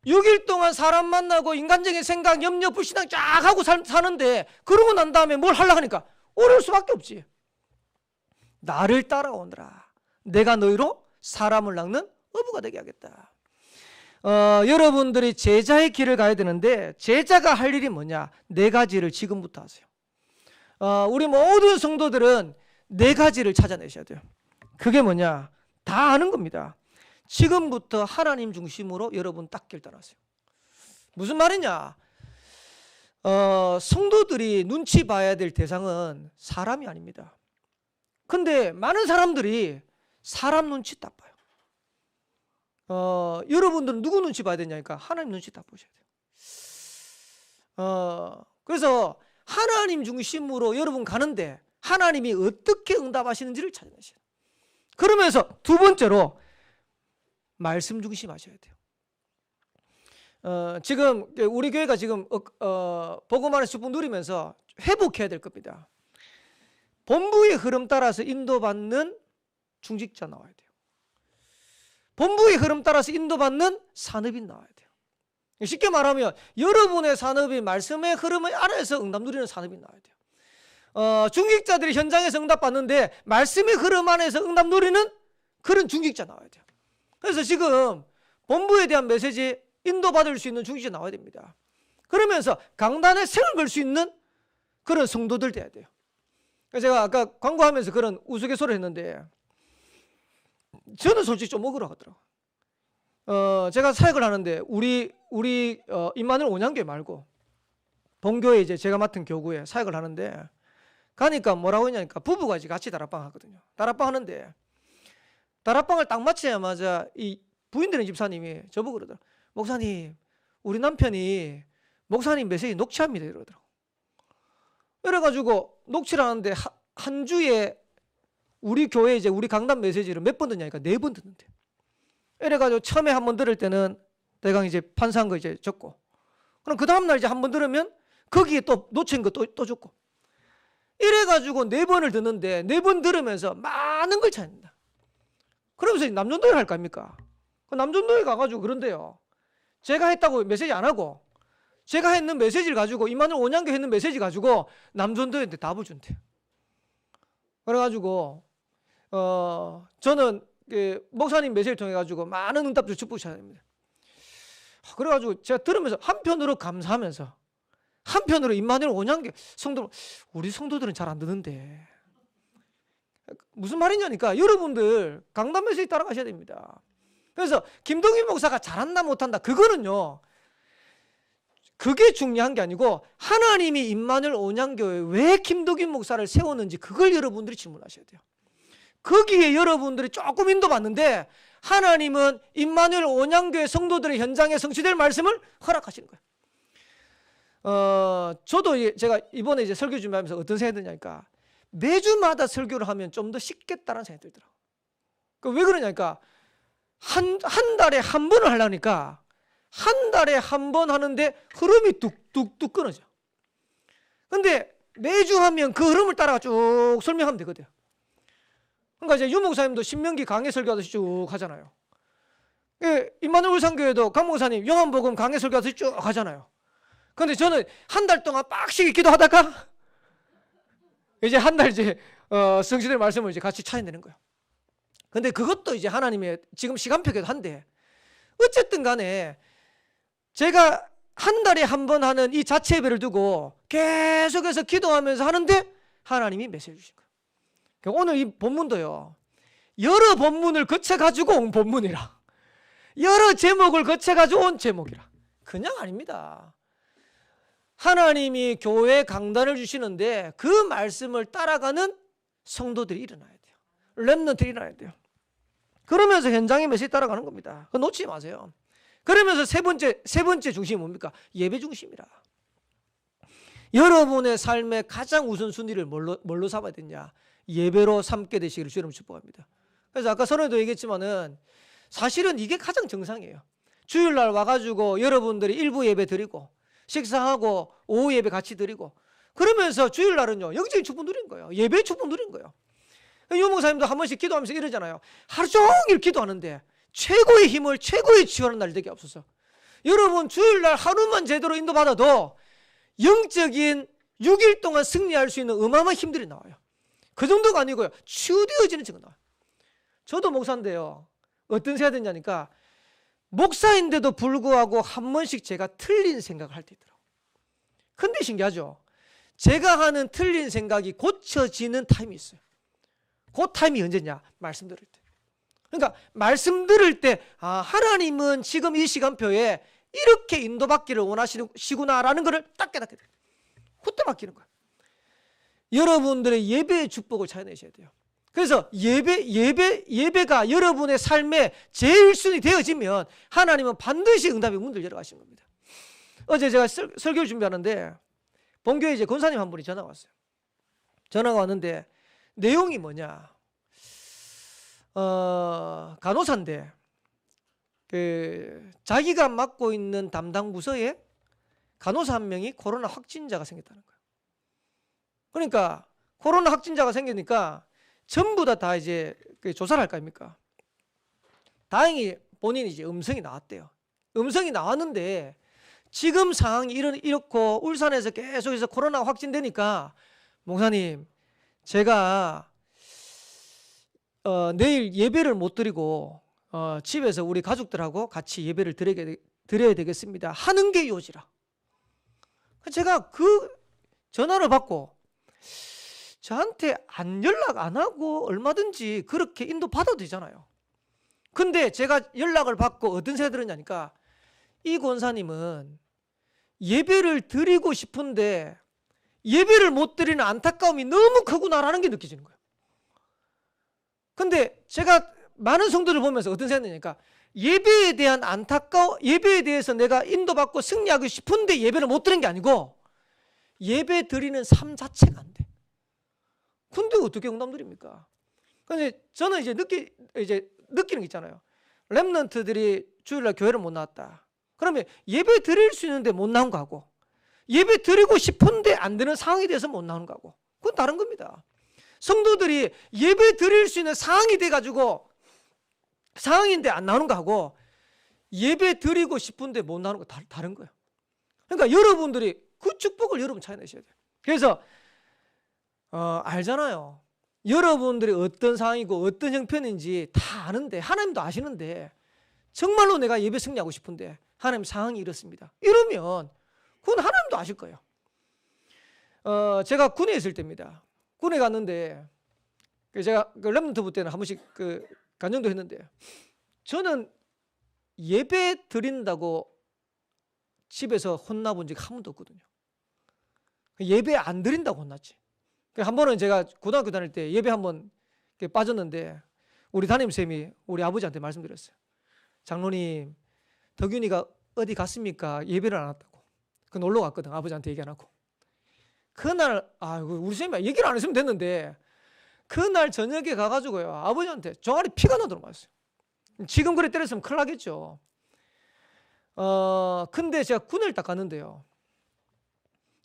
6일 동안 사람 만나고 인간적인 생각, 염려, 불신앙 쫙 하고 사는데 그러고 난 다음에 뭘 하려고 하니까 어려울 수밖에 없지. 나를 따라오느라 내가 너희로 사람을 낚는 어부가 되게 하겠다. 여러분들이 제자의 길을 가야 되는데 제자가 할 일이 뭐냐? 네 가지를 지금부터 하세요. 우리 모든 성도들은 네 가지를 찾아내셔야 돼요. 그게 뭐냐? 다 아는 겁니다. 지금부터 하나님 중심으로 여러분 딱 결단하세요. 무슨 말이냐? 성도들이 눈치 봐야 될 대상은 사람이 아닙니다. 근데 많은 사람들이 사람 눈치 딱 봐요. 여러분들은 누구 눈치 봐야 되냐니까 하나님 눈치 딱 보셔야 돼요. 그래서 하나님 중심으로 여러분 가는데 하나님이 어떻게 응답하시는지를 찾아내셔야 돼요. 그러면서 두 번째로 말씀 중심 하셔야 돼요. 지금 우리 교회가 지금 복음 안에서 축복 누리면서 회복해야 될 겁니다. 본부의 흐름 따라서 인도받는 중직자 나와야 돼요. 본부의 흐름 따라서 인도받는 산업인 나와야 돼요. 쉽게 말하면 여러분의 산업이 말씀의 흐름을 안에서 응답 누리는 산업이 나와야 돼요. 중직자들이 현장에서 응답받는데 말씀의 흐름 안에서 응답 누리는 그런 중직자 나와야 돼요. 그래서 지금 본부에 대한 메시지 인도받을 수 있는 중직자 나와야 됩니다. 그러면서 강단에 생을 걸 수 있는 그런 성도들 돼야 돼요. 그래서 제가 아까 광고하면서 그런 우스갯소리를 했는데 저는 솔직히 좀 억울하더라고요. 제가 사역을 하는데 우리 임마누엘 온양교회 말고 본교회 이제 제가 맡은 교구에 사역을 하는데 가니까 뭐라고 했냐니까 부부가 이제 같이 다락방 하거든요. 다락방 하는데 다락방을 딱 마치자마자 이 부인 되는 집사님이 저보고 그러더라고요. 목사님, 우리 남편이 목사님 메시지 녹취합니다 이러더라고요. 이래가지고 녹취를 하는데 한 주에 우리 교회 이제 우리 강단 메시지를 몇 번 듣냐니까 4번 듣는데. 이래가지고 처음에 한 번 들을 때는 대강 이제 판사한 거 이제 적고, 그럼 그 다음날 이제 한 번 들으면 거기에 또 놓친 거 또 적고. 이래가지고 4번을 듣는데 4번 들으면서 많은 걸 찾는다. 그러면서 남전도회 할 거 아닙니까? 그 남전도회 가가지고 그런데요. 제가 했다고 메시지 안 하고 제가 했는 메시지를 가지고 임마누엘 온양교 했는 메시지 가지고 남전도회한테 답을 준대요. 그래가지고 저는 목사님 메시지를 통해 가지고 많은 응답들 축복을 찾아냅니다. 그래가지고 제가 들으면서 한편으로 감사하면서 한편으로 임마누엘 온양교 성도, 우리 성도들은 잘 안 듣는데 무슨 말이냐니까 여러분들 강단 메시지 따라가셔야 됩니다. 그래서 김동인 목사가 잘한다 못한다 그거는요, 그게 중요한 게 아니고 하나님이 임마누엘 온양교회에 왜 김동인 목사를 세웠는지 그걸 여러분들이 질문하셔야 돼요. 거기에 여러분들이 조금 인도받는데 하나님은 임마누엘 온양교회 성도들의 현장에 성취될 말씀을 허락하시는 거예요. 저도 제가 이번에 이제 설교 준비하면서 어떤 생각이 드냐니까 매주마다 설교를 하면 좀 더 쉽겠다는 생각이 들더라고요. 왜 그러냐니까 한 달에 한 번을 하려니까 한 달에 한 번 하는데 흐름이 뚝뚝뚝 끊어져. 근데 매주 하면 그 흐름을 따라가 쭉 설명하면 되거든요. 그러니까 이제 유 목사님도 신명기 강해 설교하듯이 쭉 하잖아요. 임마누엘 울산교회도 강 목사님 요한복음 강해 설교하듯이 쭉 하잖아요. 근데 저는 한 달 동안 빡시게 기도하다가 이제 한 달 이제 성취될 말씀을 이제 같이 찾아내는 거예요. 근데 그것도 이제 하나님의 지금 시간표기도 한데 어쨌든 간에 제가 한 달에 한 번 하는 이 자체 예배를 두고 계속해서 기도하면서 하는데 하나님이 메시지 주신 거예요. 오늘 이 본문도요. 여러 본문을 거쳐가지고 온 본문이라, 여러 제목을 거쳐가지고 온 제목이라. 그냥 아닙니다. 하나님이 교회 강단을 주시는데 그 말씀을 따라가는 성도들이 일어나야 돼요. 렘넌트들이 일어나야 돼요. 그러면서 현장의 메시지 따라가는 겁니다. 그거 놓치지 마세요. 그러면서 세 번째 중심이 뭡니까? 예배 중심이라. 여러분의 삶의 가장 우선순위를 뭘로 삼아야 되냐? 예배로 삼게 되시기를 주님 축복합니다. 그래서 아까 선언에도 얘기했지만은 사실은 이게 가장 정상이에요. 주일날 와가지고 여러분들이 일부 예배 드리고 식사하고 오후 예배 같이 드리고 그러면서 주일날은요 영적인 축복 누린 거예요. 예배 축복 누린 거예요. 유목사님도 한 번씩 기도하면서 이러잖아요. 하루 종일 기도하는데 최고의 힘을 최고의 치유하는 날 되게 없어서 여러분 주일날 하루만 제대로 인도받아도 영적인 6일 동안 승리할 수 있는 어마어마한 힘들이 나와요. 그 정도가 아니고요. 치유되어지는 증거 나와요. 저도 목사인데요. 어떤 생각이 드냐니까 목사인데도 불구하고 한 번씩 제가 틀린 생각을 할 때 있더라고요. 근데 신기하죠. 제가 하는 틀린 생각이 고쳐지는 타임이 있어요. 그 타임이 언제냐? 말씀 들을 때. 그러니까 말씀 들을 때 하나님은 지금 이 시간표에 이렇게 인도받기를 원하시구나라는 것을 딱 깨닫게 돼요. 그때 바뀌는 거예요. 여러분들의 예배의 축복을 찾아내셔야 돼요. 그래서 예배가 여러분의 삶의 제1순위 되어지면 하나님은 반드시 응답의 문을 열어가시는 겁니다. 어제 제가 설교를 준비하는데 본교에 이제 권사님 한 분이 전화가 왔어요. 전화가 왔는데 내용이 뭐냐? 간호사인데 자기가 맡고 있는 담당 부서에 간호사 한 명이 코로나 확진자가 생겼다는 거예요. 그러니까 코로나 확진자가 생기니까 전부 다 이제 조사를 할 거 아닙니까? 다행히 본인이 이제 음성이 나왔대요. 음성이 나왔는데 지금 상황이 이렇고 울산에서 계속해서 코로나 확진되니까 목사님 제가 내일 예배를 못 드리고 집에서 우리 가족들하고 같이 예배를 드려야 되겠습니다 하는 게 요지라. 제가 그 전화를 받고 저한테 연락 안 하고 얼마든지 그렇게 인도받아도 되잖아요. 근데 제가 연락을 받고 어떤 생각이 들었냐니까 이 권사님은 예배를 드리고 싶은데 예배를 못 드리는 안타까움이 너무 크구나라는 게 느껴지는 거예요. 근데 제가 많은 성도를 보면서 어떤 생각이냐니까 예배에 대해서 내가 인도받고 승리하고 싶은데 예배를 못 드리는 게 아니고 예배 드리는 삶 자체가 안 돼. 근데 어떻게 응답 드립니까? 근데 저는 이제 느끼는 게 있잖아요. 렘넌트들이 주일날 교회를 못 나왔다. 그러면 예배 드릴 수 있는데 못 나온 거하고 예배 드리고 싶은데 안 되는 상황이 돼서 못 나오는 거하고 그건 다른 겁니다. 성도들이 예배 드릴 수 있는 상황이 돼가지고 상황인데 안 나오는 거하고 예배 드리고 싶은데 못 나오는 거 다른 거예요. 그러니까 여러분들이 그 축복을 여러분 찾아내셔야 돼요. 그래서 알잖아요. 여러분들이 어떤 상황이고 어떤 형편인지 다 아는데 하나님도 아시는데 정말로 내가 예배 승리하고 싶은데 하나님 상황이 이렇습니다. 이러면 그건 하나님도 아실 거예요. 제가 군에 있을 때입니다. 군에 갔는데 제가 렘넌트 때는 한 번씩 간증도 했는데 저는 예배 드린다고 집에서 혼나본 적이 한 번도 없거든요. 예배 안 드린다고 혼났지. 한 번은 제가 고등학교 다닐 때 예배 한 번 빠졌는데 우리 담임쌤이 우리 아버지한테 말씀드렸어요. 장로님 덕윤이가 어디 갔습니까? 예배를 안 왔다고. 놀러 갔거든. 아버지한테 얘기 안 하고. 그날 우리 쌤이 얘기를 안 했으면 됐는데 그날 저녁에 가가지고요 아버지한테 종아리 피가 나도록 맞았어요. 지금 그래 때렸으면 큰일 나겠죠. 근데 제가 군을 딱 갔는데요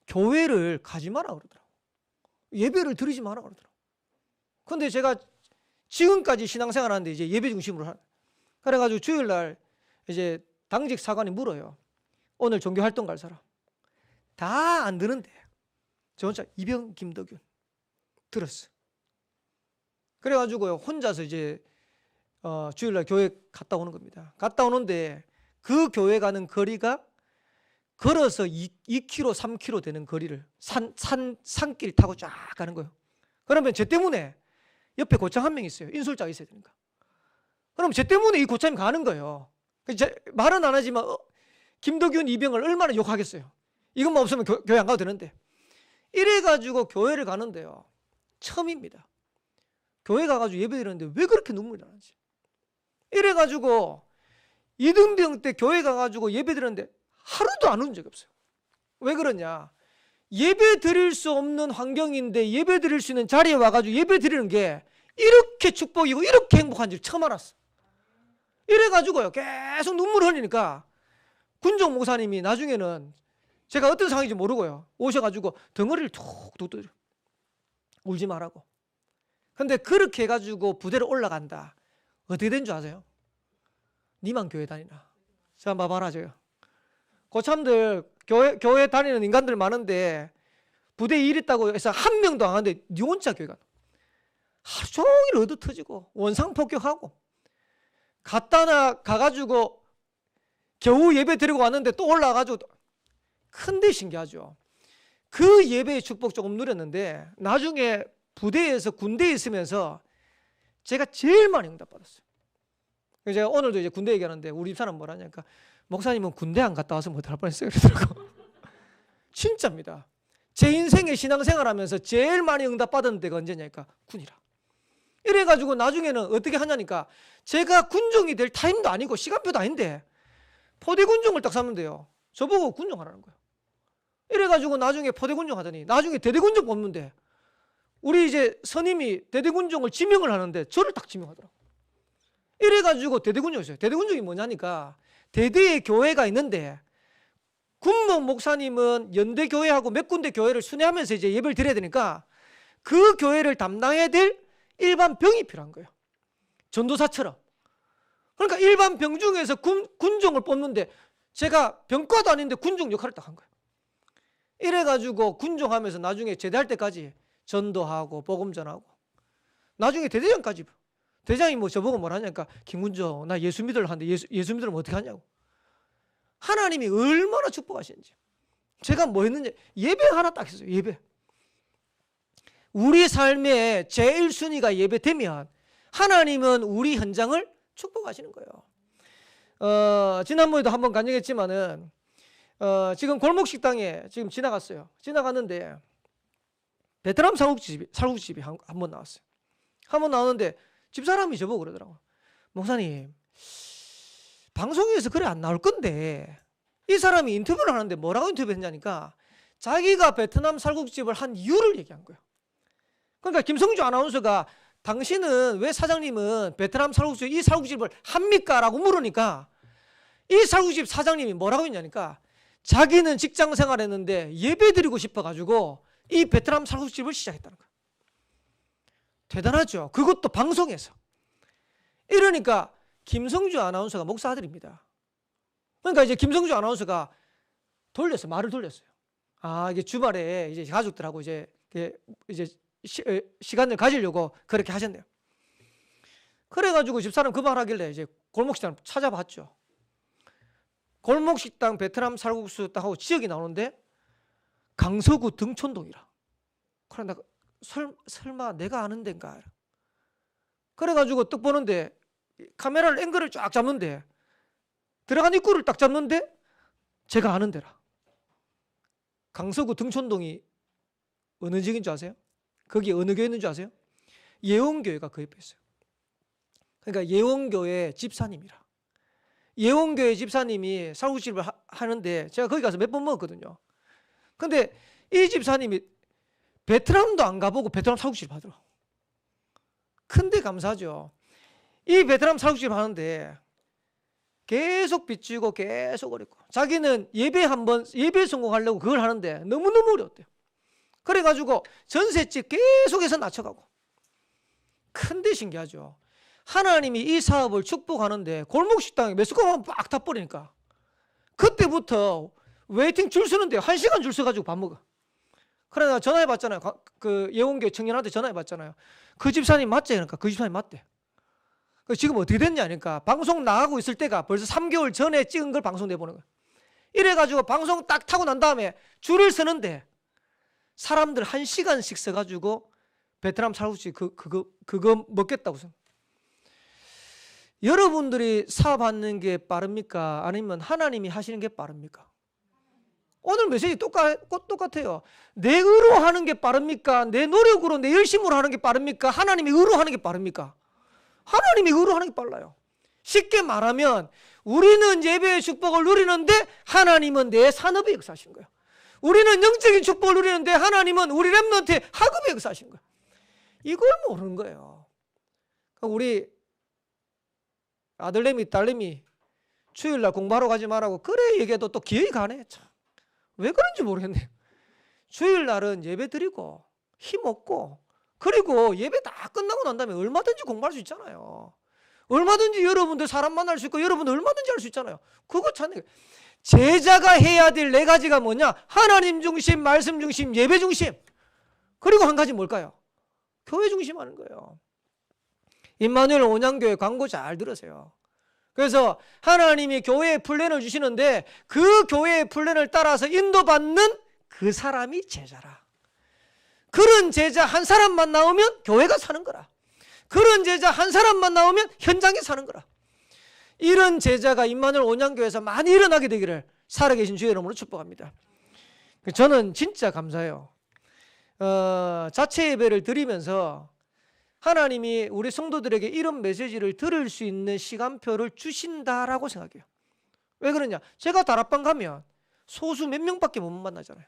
교회를 가지 마라 그러더라고. 예배를 드리지 마라 그러더라고. 근데 제가 지금까지 신앙생활 하는데 이제 예배 중심으로 그래가지고 주일날 이제 당직 사관이 물어요. 오늘 종교활동 갈 사람. 다 안 드는데 저 혼자 이병 김덕윤 들었어. 그래가지고요 혼자서 이제 주일날 교회 갔다 오는 겁니다. 갔다 오는데 그 교회 가는 거리가 걸어서 2km, 3km 되는 거리를 산길 타고 쫙 가는 거예요. 그러면 저 때문에 옆에 고참 한 명 있어요. 인솔자가 있어야 되니까. 그럼 쟤 때문에 이 고참이 가는 거예요. 말은 안 하지만 김덕윤 이병을 얼마나 욕하겠어요. 이것만 없으면 교회 안 가도 되는데. 이래가지고 교회를 가는데요. 처음입니다. 교회 가가지고 예배 드리는데 왜 그렇게 눈물이 나는지. 이래가지고 이등병 때 교회 가가지고 예배 드리는데 하루도 안 운 적이 없어요. 왜 그러냐. 예배 드릴 수 없는 환경인데 예배 드릴 수 있는 자리에 와가지고 예배 드리는 게 이렇게 축복이고 이렇게 행복한지 처음 알았어. 이래가지고요. 계속 눈물 흘리니까 군종 목사님이 나중에는 제가 어떤 상황인지 모르고요. 오셔가지고 덩어리를 툭 두드려. 울지 말라고. 근데 그렇게 해가지고 부대로 올라간다. 어떻게 된 줄 아세요? 니만 교회 다니나. 제가 막 말하죠. 고참들 교회 다니는 인간들 많은데 부대에 일 있다고 해서 한 명도 안 하는데 니 혼자 교회 가. 하루 종일 얻어 터지고 원상 폭격하고 갔다나 가가지고 겨우 예배 드리고 왔는데 또 올라가가지고 큰데 신기하죠. 그 예배의 축복 조금 누렸는데 나중에 부대에서 군대에 있으면서 제가 제일 많이 응답받았어요. 제가 오늘도 이제 군대 얘기하는데 우리 집사람 뭐라냐니까 목사님은 군대 안 갔다 와서 못할 뻔했어요. 그러더라고. 진짜입니다. 제 인생의 신앙생활하면서 제일 많이 응답받은 데가 언제냐니까 군이라. 이래가지고 나중에는 어떻게 하냐니까 제가 군종이 될 타임도 아니고 시간표도 아닌데 포대군종을 딱 샀는데요. 저보고 군종하라는 거예요. 이래가지고 나중에 포대군종 하더니 나중에 대대군종 뽑는데 우리 이제 선임이 대대군종을 지명을 하는데 저를 딱 지명하더라고요. 이래가지고 대대군종이었어요. 대대군종이 뭐냐니까 대대의 교회가 있는데 군목 목사님은 연대교회하고 몇 군데 교회를 순회하면서 이제 예배를 드려야 되니까 그 교회를 담당해야 될 일반 병이 필요한 거예요. 전도사처럼. 그러니까 일반 병 중에서 군종을 뽑는데 제가 병과도 아닌데 군종 역할을 딱 한 거예요. 이래가지고 군종하면서 나중에 제대할 때까지 전도하고 복음 전하고 나중에 대대장까지. 대장이 뭐 저보고 뭐라냐니까 김군종 나 예수 믿으려 하는데 예수 믿으면 어떻게 하냐고. 하나님이 얼마나 축복하시는지. 제가 뭐 했는지 예배 하나 딱 했어요. 예배. 우리 삶의 제1순위가 예배되면 하나님은 우리 현장을 축복하시는 거예요. 지난번에도 한번 간증했지만은 지금 골목식당에 지금 지나갔어요. 지나갔는데 베트남 살국집이 한 번 나왔어요. 한 번 나오는데 집사람이 저보고 그러더라고요. 목사님 방송에서 그래 안 나올 건데 이 사람이 인터뷰를 하는데 뭐라고 인터뷰했냐니까 자기가 베트남 살국집을 한 이유를 얘기한 거예요. 그러니까 김성주 아나운서가 당신은 왜 사장님은 베트남 살국집 이 살국집을 합니까? 라고 물으니까 이 살국집 사장님이 뭐라고 했냐니까 자기는 직장 생활했는데 예배 드리고 싶어가지고 이 베트남 살국집을 시작했다는 거예요. 대단하죠. 그것도 방송에서. 이러니까 김성주 아나운서가 목사 아들입니다. 그러니까 이제 김성주 아나운서가 말을 돌렸어요. 아, 이게 주말에 이제 가족들하고 이제 시간을 가지려고 그렇게 하셨네요. 그래가지고 집사람 그 말 하길래 이제 골목식당 찾아봤죠. 골목식당 베트남 살국수 딱 하고 지역이 나오는데 강서구 등촌동이라. 그래 나 설마 내가 아는 데인가. 그래가지고 딱 보는데 카메라를 앵글을 쫙 잡는데 들어간 입구를 딱 잡는데 제가 아는 데라. 강서구 등촌동이 어느 지역인 줄 아세요? 거기 어느 교회 있는 줄 아세요? 예원교회가 그 옆에 있어요. 그러니까 예원교회 집사님이라. 예원교회 집사님이 살국집을 하는데 제가 거기 가서 몇 번 먹었거든요. 근데 이 집사님이 베트남도 안 가보고 베트남 살국집을 하더라고요. 근데 감사하죠. 이 베트남 살국집 하는데 계속 빚지고 계속 어렵고 자기는 예배 성공하려고 그걸 하는데 너무너무 어려웠대요. 그래가지고 전셋집 계속해서 낮춰가고. 근데 신기하죠. 하나님이 이 사업을 축복하는데 골목식당에 몇 숟가락만 빡 타버리니까 그때부터 웨이팅 줄 서는데 1시간 줄 서가지고 밥 먹어. 그래 나 전화해봤잖아요. 그 예원교회 청년한테 전화해봤잖아요. 그 집사님 맞지? 그러니까 그 집사님 맞대. 지금 어떻게 됐냐니까 방송 나가고 있을 때가 벌써 3개월 전에 찍은 걸 방송 내보는 거예요. 이래가지고 방송 딱 타고 난 다음에 줄을 서는데 사람들 1시간씩 서가지고 베트남 쌀국수 그거 먹겠다고 생각. 여러분들이 사업하는 게 빠릅니까? 아니면 하나님이 하시는 게 빠릅니까? 오늘 메시지 똑같아요. 내 의로 하는 게 빠릅니까? 내 노력으로 내 열심으로 하는 게 빠릅니까? 하나님이 의로 하는 게 빠릅니까? 하나님이 의로 하는 게 빨라요. 쉽게 말하면 우리는 예배의 축복을 누리는데 하나님은 내 산업에 역사하시는 거예요. 우리는 영적인 축복을 누리는데 하나님은 우리 렘넌트의 학업에 역사하시는 거예요. 이걸 모르는 거예요. 우리 아들내미 딸내미 주일날 공부하러 가지 말라고 그래 얘기해도 또 기억이 가네. 참. 왜 그런지 모르겠네요. 주일날은 예배 드리고 힘없고 그리고 예배 다 끝나고 난 다음에 얼마든지 공부할 수 있잖아요. 얼마든지 여러분들 사람 만날 수 있고 여러분들 얼마든지 할 수 있잖아요. 그거 찾는 거예요. 제자가 해야 될 네 가지가 뭐냐? 하나님 중심, 말씀 중심, 예배 중심. 그리고 한 가지 뭘까요? 교회 중심 하는 거예요. 임마누엘 온양교회 광고 잘 들으세요. 그래서 하나님이 교회에 플랜을 주시는데 그 교회의 플랜을 따라서 인도받는 그 사람이 제자라. 그런 제자 한 사람만 나오면 교회가 사는 거라. 그런 제자 한 사람만 나오면 현장에 사는 거라. 이런 제자가 임마누엘 온양교회에서 많이 일어나게 되기를 살아계신 주의 이름으로 축복합니다. 저는 진짜 감사해요. 자체 예배를 드리면서 하나님이 우리 성도들에게 이런 메시지를 들을 수 있는 시간표를 주신다라고 생각해요. 왜 그러냐? 제가 다락방 가면 소수 몇 명밖에 못 만나잖아요.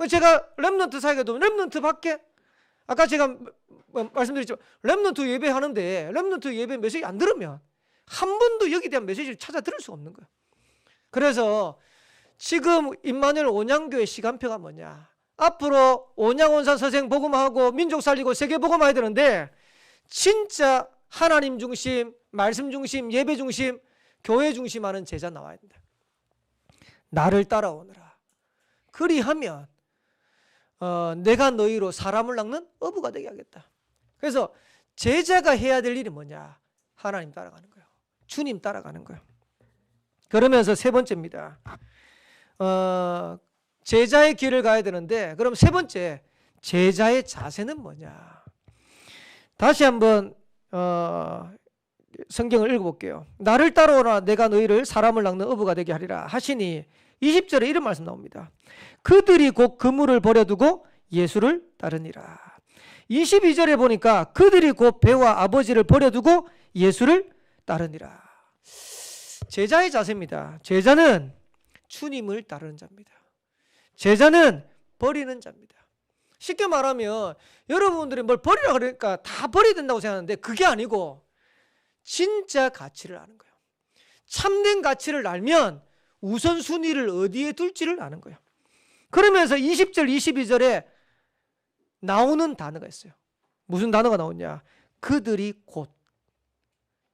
제가 렘넌트 사역에도 렘넌트 밖에 아까 제가 말씀드렸죠. 렘넌트 예배하는데 렘넌트 예배 메시지 안 들으면 한 번도 여기에 대한 메시지를 찾아 들을 수가 없는 거예요. 그래서 지금 임마누엘 온양교회 시간표가 뭐냐? 앞으로 온양온산 서생 복음하고 민족 살리고 세계 복음해야 되는데 진짜 하나님 중심, 말씀 중심, 예배 중심, 교회 중심하는 제자 나와야 된다. 나를 따라오너라. 그리하면 내가 너희로 사람을 낚는 어부가 되게 하겠다. 그래서 제자가 해야 될 일이 뭐냐? 하나님 따라가는 거예요. 주님 따라가는 거예요. 그러면서 세 번째입니다. 제자의 길을 가야 되는데 그럼 세 번째 제자의 자세는 뭐냐? 다시 한번 성경을 읽어볼게요. 나를 따라오라 내가 너희를 사람을 낚는 어부가 되게 하리라 하시니 20절에 이런 말씀 나옵니다. 그들이 곧 그물을 버려두고 예수를 따르니라. 22절에 보니까 그들이 곧 배와 아버지를 버려두고 예수를 따르니라. 제자의 자세입니다. 제자는 주님을 따르는 자입니다. 제자는 버리는 자입니다. 쉽게 말하면 여러분들이 뭘 버리라 그러니까 다 버려야 된다고 생각하는데 그게 아니고 진짜 가치를 아는 거예요. 참된 가치를 알면 우선순위를 어디에 둘지를 아는 거예요. 그러면서 20절 22절에 나오는 단어가 있어요. 무슨 단어가 나오냐? 그들이 곧.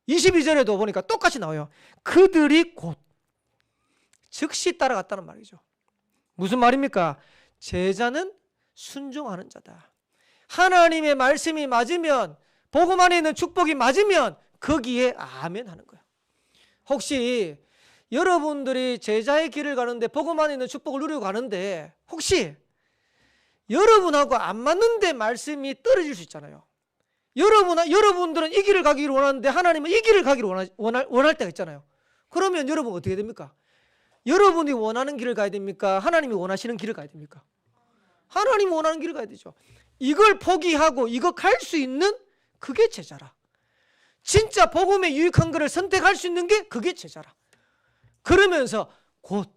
22절에도 보니까 똑같이 나와요. 그들이 곧. 즉시 따라갔다는 말이죠. 무슨 말입니까? 제자는 순종하는 자다. 하나님의 말씀이 맞으면 복음 안에 있는 축복이 맞으면 거기에 아멘 하는 거예요. 혹시 여러분들이 제자의 길을 가는데 복음 안에 있는 축복을 누리고 가는데 혹시 여러분하고 안 맞는데 말씀이 떨어질 수 있잖아요. 여러분들은 이 길을 가기를 원하는데 하나님은 이 길을 가기를 원할 때가 있잖아요. 그러면 여러분 어떻게 됩니까? 여러분이 원하는 길을 가야 됩니까? 하나님이 원하시는 길을 가야 됩니까? 하나님이 원하는 길을 가야 되죠. 이걸 포기하고 이거 갈 수 있는 그게 제자라. 진짜 복음에 유익한 것을 선택할 수 있는 게 그게 제자라. 그러면서 곧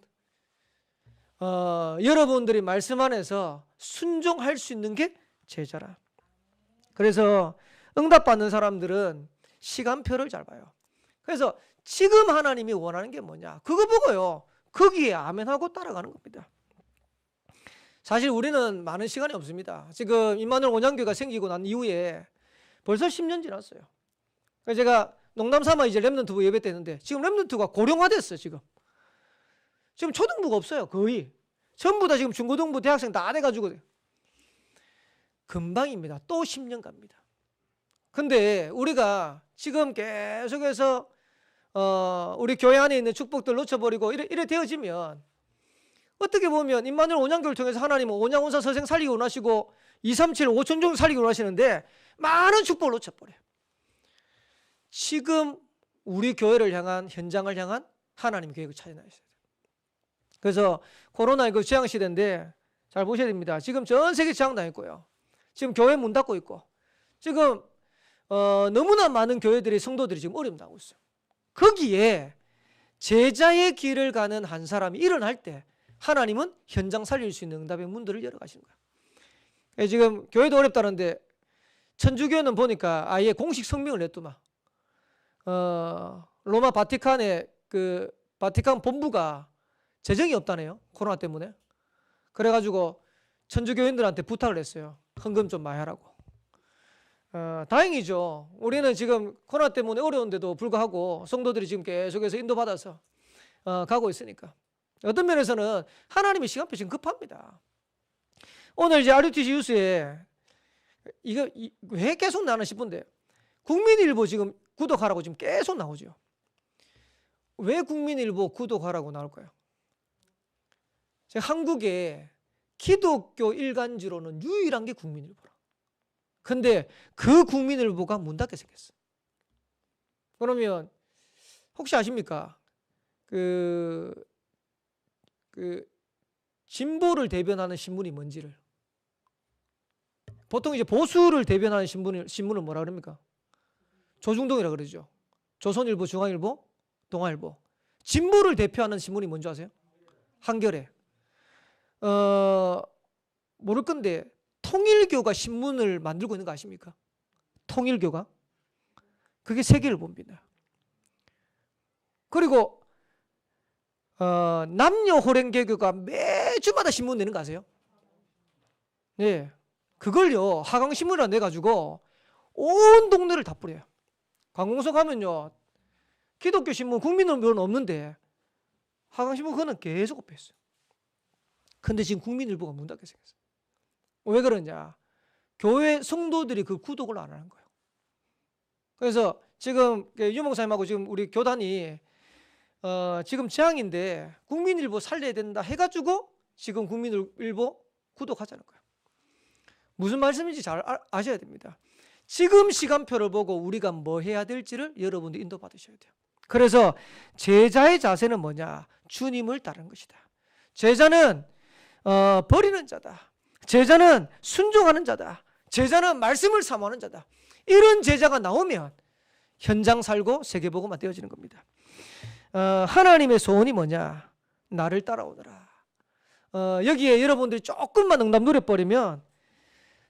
여러분들이 말씀 안에서 순종할 수 있는 게 제자라. 그래서 응답받는 사람들은 시간표를 잘 봐요. 그래서 지금 하나님이 원하는 게 뭐냐? 그거 보고요. 거기에 아멘하고 따라가는 겁니다. 사실 우리는 많은 시간이 없습니다. 지금 임마누엘 온양교회가 생기고 난 이후에 벌써 10년 지났어요. 그래서 제가 농담삼아 이제 렘넌트부 예배 때 했는데 지금 렘넌트가 고령화됐어요. 지금 초등부가 없어요. 거의 전부 다 지금 중고등부 대학생 다 돼가지고 금방입니다. 또 10년 갑니다. 근데 우리가 지금 계속해서 우리 교회 안에 있는 축복들 놓쳐버리고 이래 되어지면 어떻게 보면 임마누엘 온양교를 통해서 하나님은 온양온사 서생 살리기 원하시고 237 5천종 살리기 원하시는데 많은 축복을 놓쳐버려요. 지금 우리 교회를 향한, 현장을 향한 하나님 계획을 찾아내야 돼요. 그래서 코로나19 재앙시대인데 잘 보셔야 됩니다. 지금 전 세계 재앙당했고요. 지금 교회 문 닫고 있고 지금 너무나 많은 교회들이, 성도들이 지금 어려움 당하고 있어요. 거기에 제자의 길을 가는 한 사람이 일어날 때 하나님은 현장 살릴 수 있는 응답의 문들을 열어가시는 거예요. 지금 교회도 어렵다는데 천주교는 보니까 아예 공식 성명을 냈더만. 로마 바티칸의 그 바티칸 본부가 재정이 없다네요. 코로나 때문에. 그래가지고 천주교인들한테 부탁을 했어요. 헌금 좀 많이 하라고. 다행이죠. 우리는 지금 코로나 때문에 어려운데도 불구하고 성도들이 지금 계속해서 인도받아서 가고 있으니까. 어떤 면에서는 하나님의 시간표 지금 급합니다. 오늘 이제 RUTC 뉴스에 이거 왜 계속 나나 싶은데 국민일보 지금 구독하라고 지금 계속 나오죠. 왜 국민일보 구독하라고 나올까요? 한국에 기독교 일간지로는 유일한 게 국민일보라. 근데 그 국민일보가 문 닫게 생겼어. 그러면 혹시 아십니까? 그 진보를 대변하는 신문이 뭔지를. 보통 이제 보수를 대변하는 신문을 뭐라 그럽니까? 조중동이라 그러죠. 조선일보, 중앙일보, 동아일보. 진보를 대표하는 신문이 뭔지 아세요? 한겨레. 모를 건데 통일교가 신문을 만들고 있는 거 아십니까? 통일교가. 그게 세계일보입니다. 그리고 남녀호랭개교가 매주마다 신문 내는 거 아세요? 네. 그걸요 하강신문이라 내가지고 온 동네를 다 뿌려요. 관공서 가면요 기독교 신문, 국민일보는 없는데 하강신문 그거는 계속 뺐어요. 근데 지금 국민일보가 문 닫게 생겼어요. 왜 그러냐? 교회 성도들이 그 구독을 안 하는 거예요. 그래서 지금 유목사님하고 지금 우리 교단이 지금 재앙인데 국민일보 살려야 된다 해가지고 지금 국민일보 구독하자는 거예요. 무슨 말씀인지 잘 아셔야 됩니다. 지금 시간표를 보고 우리가 뭐 해야 될지를 여러분도 인도받으셔야 돼요. 그래서 제자의 자세는 뭐냐? 주님을 따르는 것이다. 제자는 버리는 자다. 제자는 순종하는 자다. 제자는 말씀을 사모하는 자다. 이런 제자가 나오면 현장 살고 세계복음화 되어지는 겁니다. 하나님의 소원이 뭐냐? 나를 따라오너라. 여기에 여러분들이 조금만 응답 누려버리면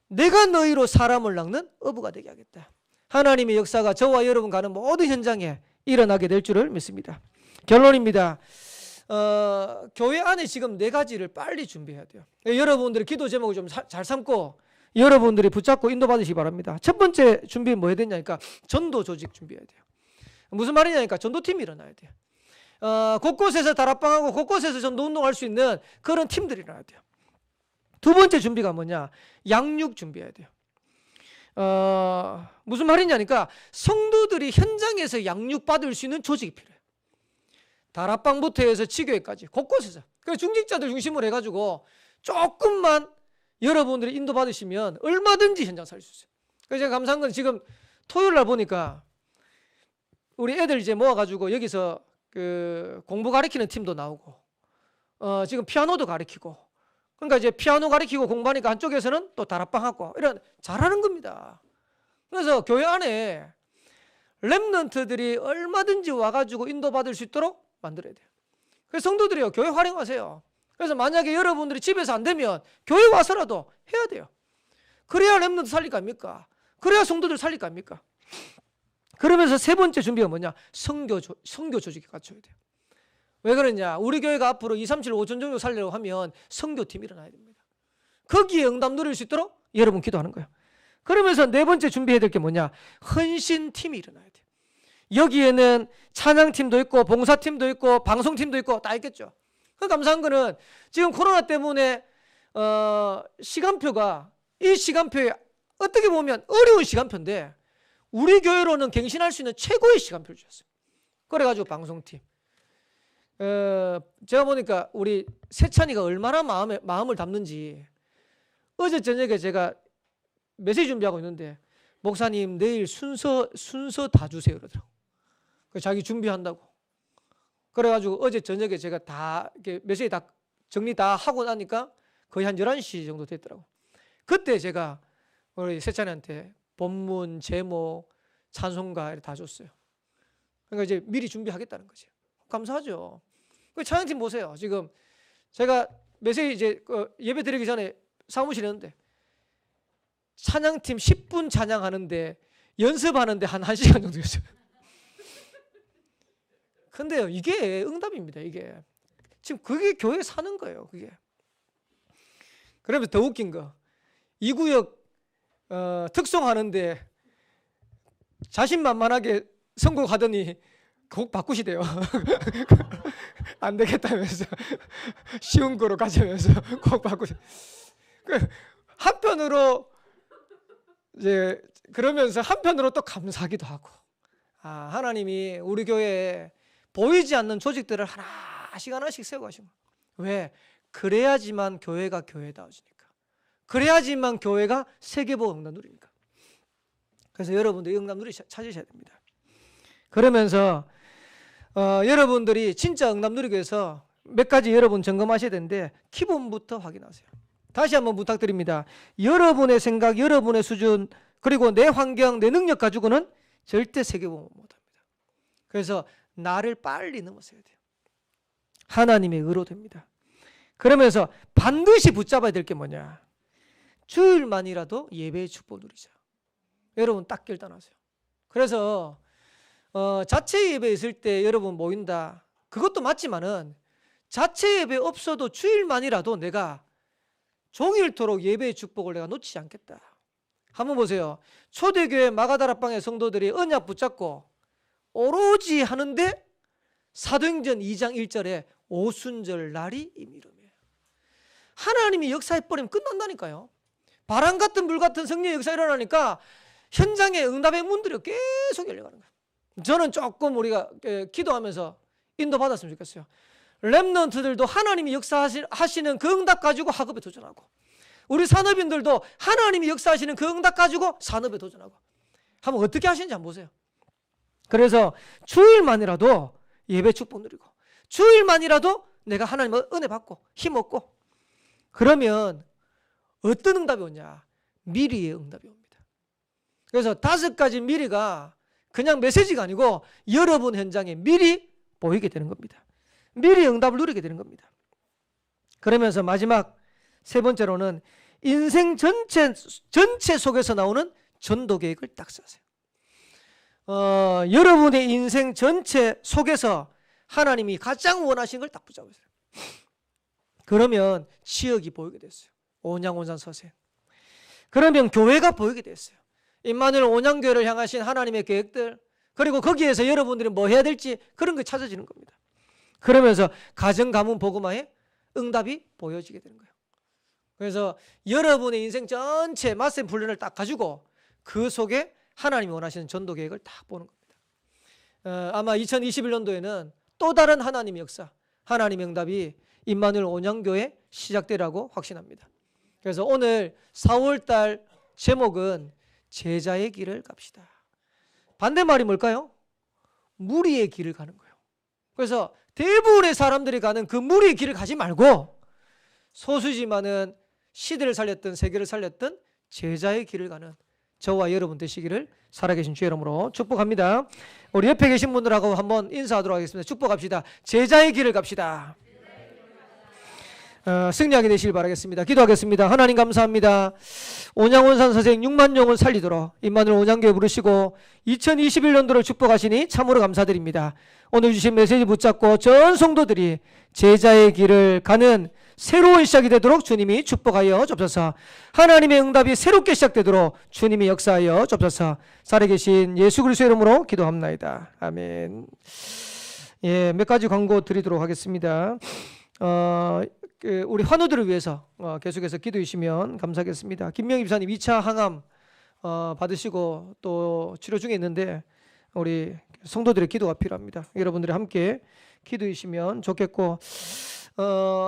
내가 너희로 사람을 낚는 어부가 되게 하겠다. 하나님의 역사가 저와 여러분 가는 모든 현장에 일어나게 될 줄을 믿습니다. 결론입니다. 교회 안에 지금 4가지를 빨리 준비해야 돼요. 여러분들의 기도 제목을 좀 잘 삼고 여러분들이 붙잡고 인도받으시기 바랍니다. 첫 번째 준비 뭐 해야 되냐니까 전도 조직 준비해야 돼요. 무슨 말이냐니까 전도팀이 일어나야 돼요. 곳곳에서 다락방하고 곳곳에서 전도 운동할 수 있는 그런 팀들이 일어나야 돼요. 두 번째 준비가 뭐냐? 양육 준비해야 돼요. 무슨 말이냐니까 성도들이 현장에서 양육받을 수 있는 조직이 필요해요. 다락방부터 해서 지교회까지 곳곳에서. 그래서 중직자들 중심으로 해가지고 조금만 여러분들이 인도받으시면 얼마든지 현장 살 수 있어요. 그래서 제가 감사한 건 지금 토요일 날 보니까 우리 애들 이제 모아가지고 여기서 그 공부 가르치는 팀도 나오고 지금 피아노도 가르치고 그러니까 이제 피아노 가르치고 공부하니까 한쪽에서는 또 다락방하고 이런 잘하는 겁니다. 그래서 교회 안에 렘넌트들이 얼마든지 와가지고 인도받을 수 있도록 만들어야 돼요. 그래서 성도들이요 교회 활용하세요. 그래서 만약에 여러분들이 집에서 안 되면 교회 와서라도 해야 돼요. 그래야 렘넌트 살릴 거 아닙니까? 그래야 성도들 살릴 거 아닙니까? 그러면서 세 번째 준비가 뭐냐? 선교 조직이 갖춰야 돼요. 왜 그러냐? 우리 교회가 앞으로 237 5천 정도 살려고 하면 선교팀이 일어나야 됩니다. 거기에 응답 누릴 수 있도록 여러분 기도하는 거예요. 그러면서 네 번째 준비해야 될 게 뭐냐? 헌신팀이 일어나야 돼요. 여기에는 찬양팀도 있고 봉사팀도 있고 방송팀도 있고 다 있겠죠. 그 감사한 거는 지금 코로나 때문에 시간표가 이 시간표에 어떻게 보면 어려운 시간표인데 우리 교회로는 갱신할 수 있는 최고의 시간표를 주셨어요. 그래가지고 방송팀 제가 보니까 우리 세찬이가 얼마나 마음을 담는지 어제 저녁에 제가 메시지 준비하고 있는데 목사님 내일 순서 다 주세요 그러더라고. 자기 준비한다고. 그래가지고 어제 저녁에 제가 다 이렇게 메시지 다 정리 다 하고 나니까 거의 한 11시 정도 됐더라고. 그때 제가 우리 세찬이한테 본문, 제목, 찬송가 다 줬어요. 그러니까 이제 미리 준비하겠다는 거죠. 감사하죠. 그 찬양팀 보세요. 지금 제가 메시지 이제 예배 드리기 전에 사무실에 있는데 찬양팀 10분 찬양하는데 연습하는데 한 1시간 정도였어요. 근데요, 이게 응답입니다. 이게 지금 그게 교회 사는 거예요. 그게. 그러면서 더 웃긴 거, 이 구역 특송하는데 자신만만하게 선곡하더니 곡 바꾸시대요. 안 되겠다면서 쉬운 거로 가자면서 곡 바꾸시. 한편으로 이제 그러면서 한편으로 또 감사하기도 하고, 하나님이 우리 교회에 보이지 않는 조직들을 하나씩 세우고 하신 거예요. 왜? 그래야지만 교회가 교회다워지니까. 그래야지만 교회가 세계보고 응답 누리니까. 그래서 여러분들이 응답 누리 찾으셔야 됩니다. 그러면서 여러분들이 진짜 응답 누리기 위해서 몇 가지 여러분 점검하셔야 되는데 기본부터 확인하세요. 다시 한번 부탁드립니다. 여러분의 생각, 여러분의 수준, 그리고 내 환경, 내 능력 가지고는 절대 세계보고 못합니다. 그래서 나를 빨리 넘어서야 돼요. 하나님의 의로 됩니다. 그러면서 반드시 붙잡아야 될 게 뭐냐? 주일만이라도 예배의 축복을 누리자. 여러분 딱 결단하세요. 그래서 자체 예배 있을 때 여러분 모인다, 그것도 맞지만은 자체 예배 없어도 주일만이라도 내가 종일토록 예배의 축복을 내가 놓치지 않겠다. 한번 보세요. 초대교회 마가다락방의 성도들이 언약 붙잡고 오로지 하는데 사도행전 2장 1절에 오순절 날이 이미름이에요. 하나님이 역사해버리면 끝난다니까요. 바람 같은 물 같은 성령의 역사 일어나니까 현장에 응답의 문들이 계속 열려가는 거예요. 저는 조금 우리가 기도하면서 인도받았으면 좋겠어요. 렘넌트들도 하나님이 역사하시는 그 응답 가지고 학업에 도전하고, 우리 산업인들도 하나님이 역사하시는 그 응답 가지고 산업에 도전하고, 한번 어떻게 하시는지 한번 보세요. 그래서 주일만이라도 예배 축복 누리고, 주일만이라도 내가 하나님의 은혜 받고 힘 얻고, 그러면 어떤 응답이 오냐? 미리의 응답이 옵니다. 그래서 5가지 미리가 그냥 메시지가 아니고 여러분 현장에 미리 보이게 되는 겁니다. 미리 응답을 누리게 되는 겁니다. 그러면서 마지막 3번째로는 인생 전체 속에서 나오는 전도 계획을 딱 짜세요. 여러분의 인생 전체 속에서 하나님이 가장 원하시는 걸 딱 붙잡으세요. 그러면 지역이 보이게 됐어요. 온양온산 서생. 그러면 교회가 보이게 됐어요. 임마누엘 온양교회를 향하신 하나님의 계획들, 그리고 거기에서 여러분들이 뭐 해야 될지 그런 게 찾아지는 겁니다. 그러면서 가정 가문 복음화에 응답이 보여지게 되는 거예요. 그래서 여러분의 인생 전체 마센 플랜을 딱 가지고 그 속에 하나님이 원하시는 전도 계획을 딱 보는 겁니다. 아마 2021년도에는 또 다른 하나님의 역사, 하나님의 응답이 임마누엘 온양교회 시작되라고 확신합니다. 그래서 오늘 4월달 제목은 제자의 길을 갑시다. 반대말이 뭘까요? 무리의 길을 가는 거예요. 그래서 대부분의 사람들이 가는 그 무리의 길을 가지 말고 소수지만은 시대를 살렸던, 세계를 살렸던 제자의 길을 가는 저와 여러분 되시기를 살아계신 주의 이름으로 축복합니다. 우리 옆에 계신 분들하고 한번 인사하도록 하겠습니다. 축복합시다. 제자의 길을 갑시다. 승리하게 되시길 바라겠습니다. 기도하겠습니다. 하나님 감사합니다. 온양온산 선생 6만 영혼 살리도록 임마누엘 온양교회 부르시고 2021년도를 축복하시니 참으로 감사드립니다. 오늘 주신 메시지 붙잡고 전 성도들이 제자의 길을 가는 새로운 시작이 되도록 주님이 축복하여 주옵소서. 하나님의 응답이 새롭게 시작되도록 주님이 역사하여 주옵소서. 살아계신 예수 그리스도의 이름으로 기도합나이다. 아멘. 예, 몇 가지 광고 드리도록 하겠습니다. 우리 환우들을 위해서 계속해서 기도해 주시면 감사하겠습니다. 김명희 집사님 2차 항암 받으시고 또 치료 중에 있는데 우리 성도들의 기도가 필요합니다. 여러분들이 함께 기도해 주시면 좋겠고,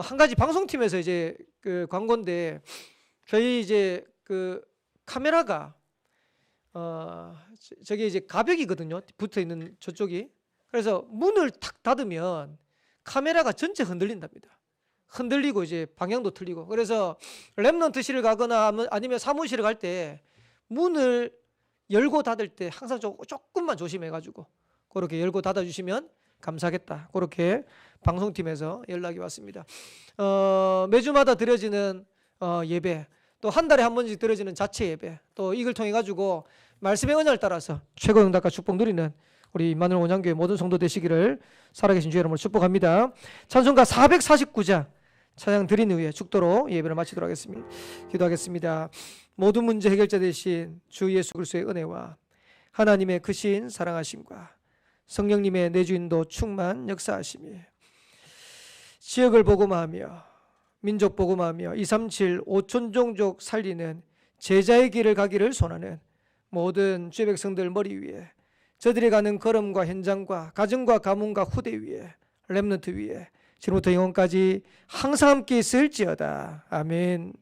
한 가지 방송팀에서 이제 그 광고인데, 저희 이제 그 카메라가 저게 이제 가벽이거든요. 붙어 있는 저쪽이. 그래서 문을 탁 닫으면 카메라가 전체 흔들린답니다. 흔들리고 이제 방향도 틀리고. 그래서 랩넌트실을 가거나 아니면 사무실을 갈 때 문을 열고 닫을 때 항상 조금만 조심해가지고 그렇게 열고 닫아주시면 감사하겠다. 그렇게 방송팀에서 연락이 왔습니다. 매주마다 드려지는 예배, 또 한 달에 한 번씩 드려지는 자체 예배, 또 이걸 통해 가지고 말씀의 은혜를 따라서 최고 응답과 축복 누리는 우리 임마누엘 온양교회 모든 성도 되시기를 살아계신 주 여러분을 축복합니다. 찬송가 449장 찬양 드린 후에 축도로 예배를 마치도록 하겠습니다. 기도하겠습니다. 모든 문제 해결자 되신 주 예수 그리스도의 은혜와 하나님의 크신 사랑하심과 성령님의 내주인도 충만 역사하심이 지역을 복음하며 민족 복음하며 237 5천종족 살리는 제자의 길을 가기를 소원하는 모든 주의 백성들 머리 위에, 저들이 가는 걸음과 현장과 가정과 가문과 후대 위에, 렘넌트 위에 지금부터 영원까지 항상 함께 있을지어다. 아멘.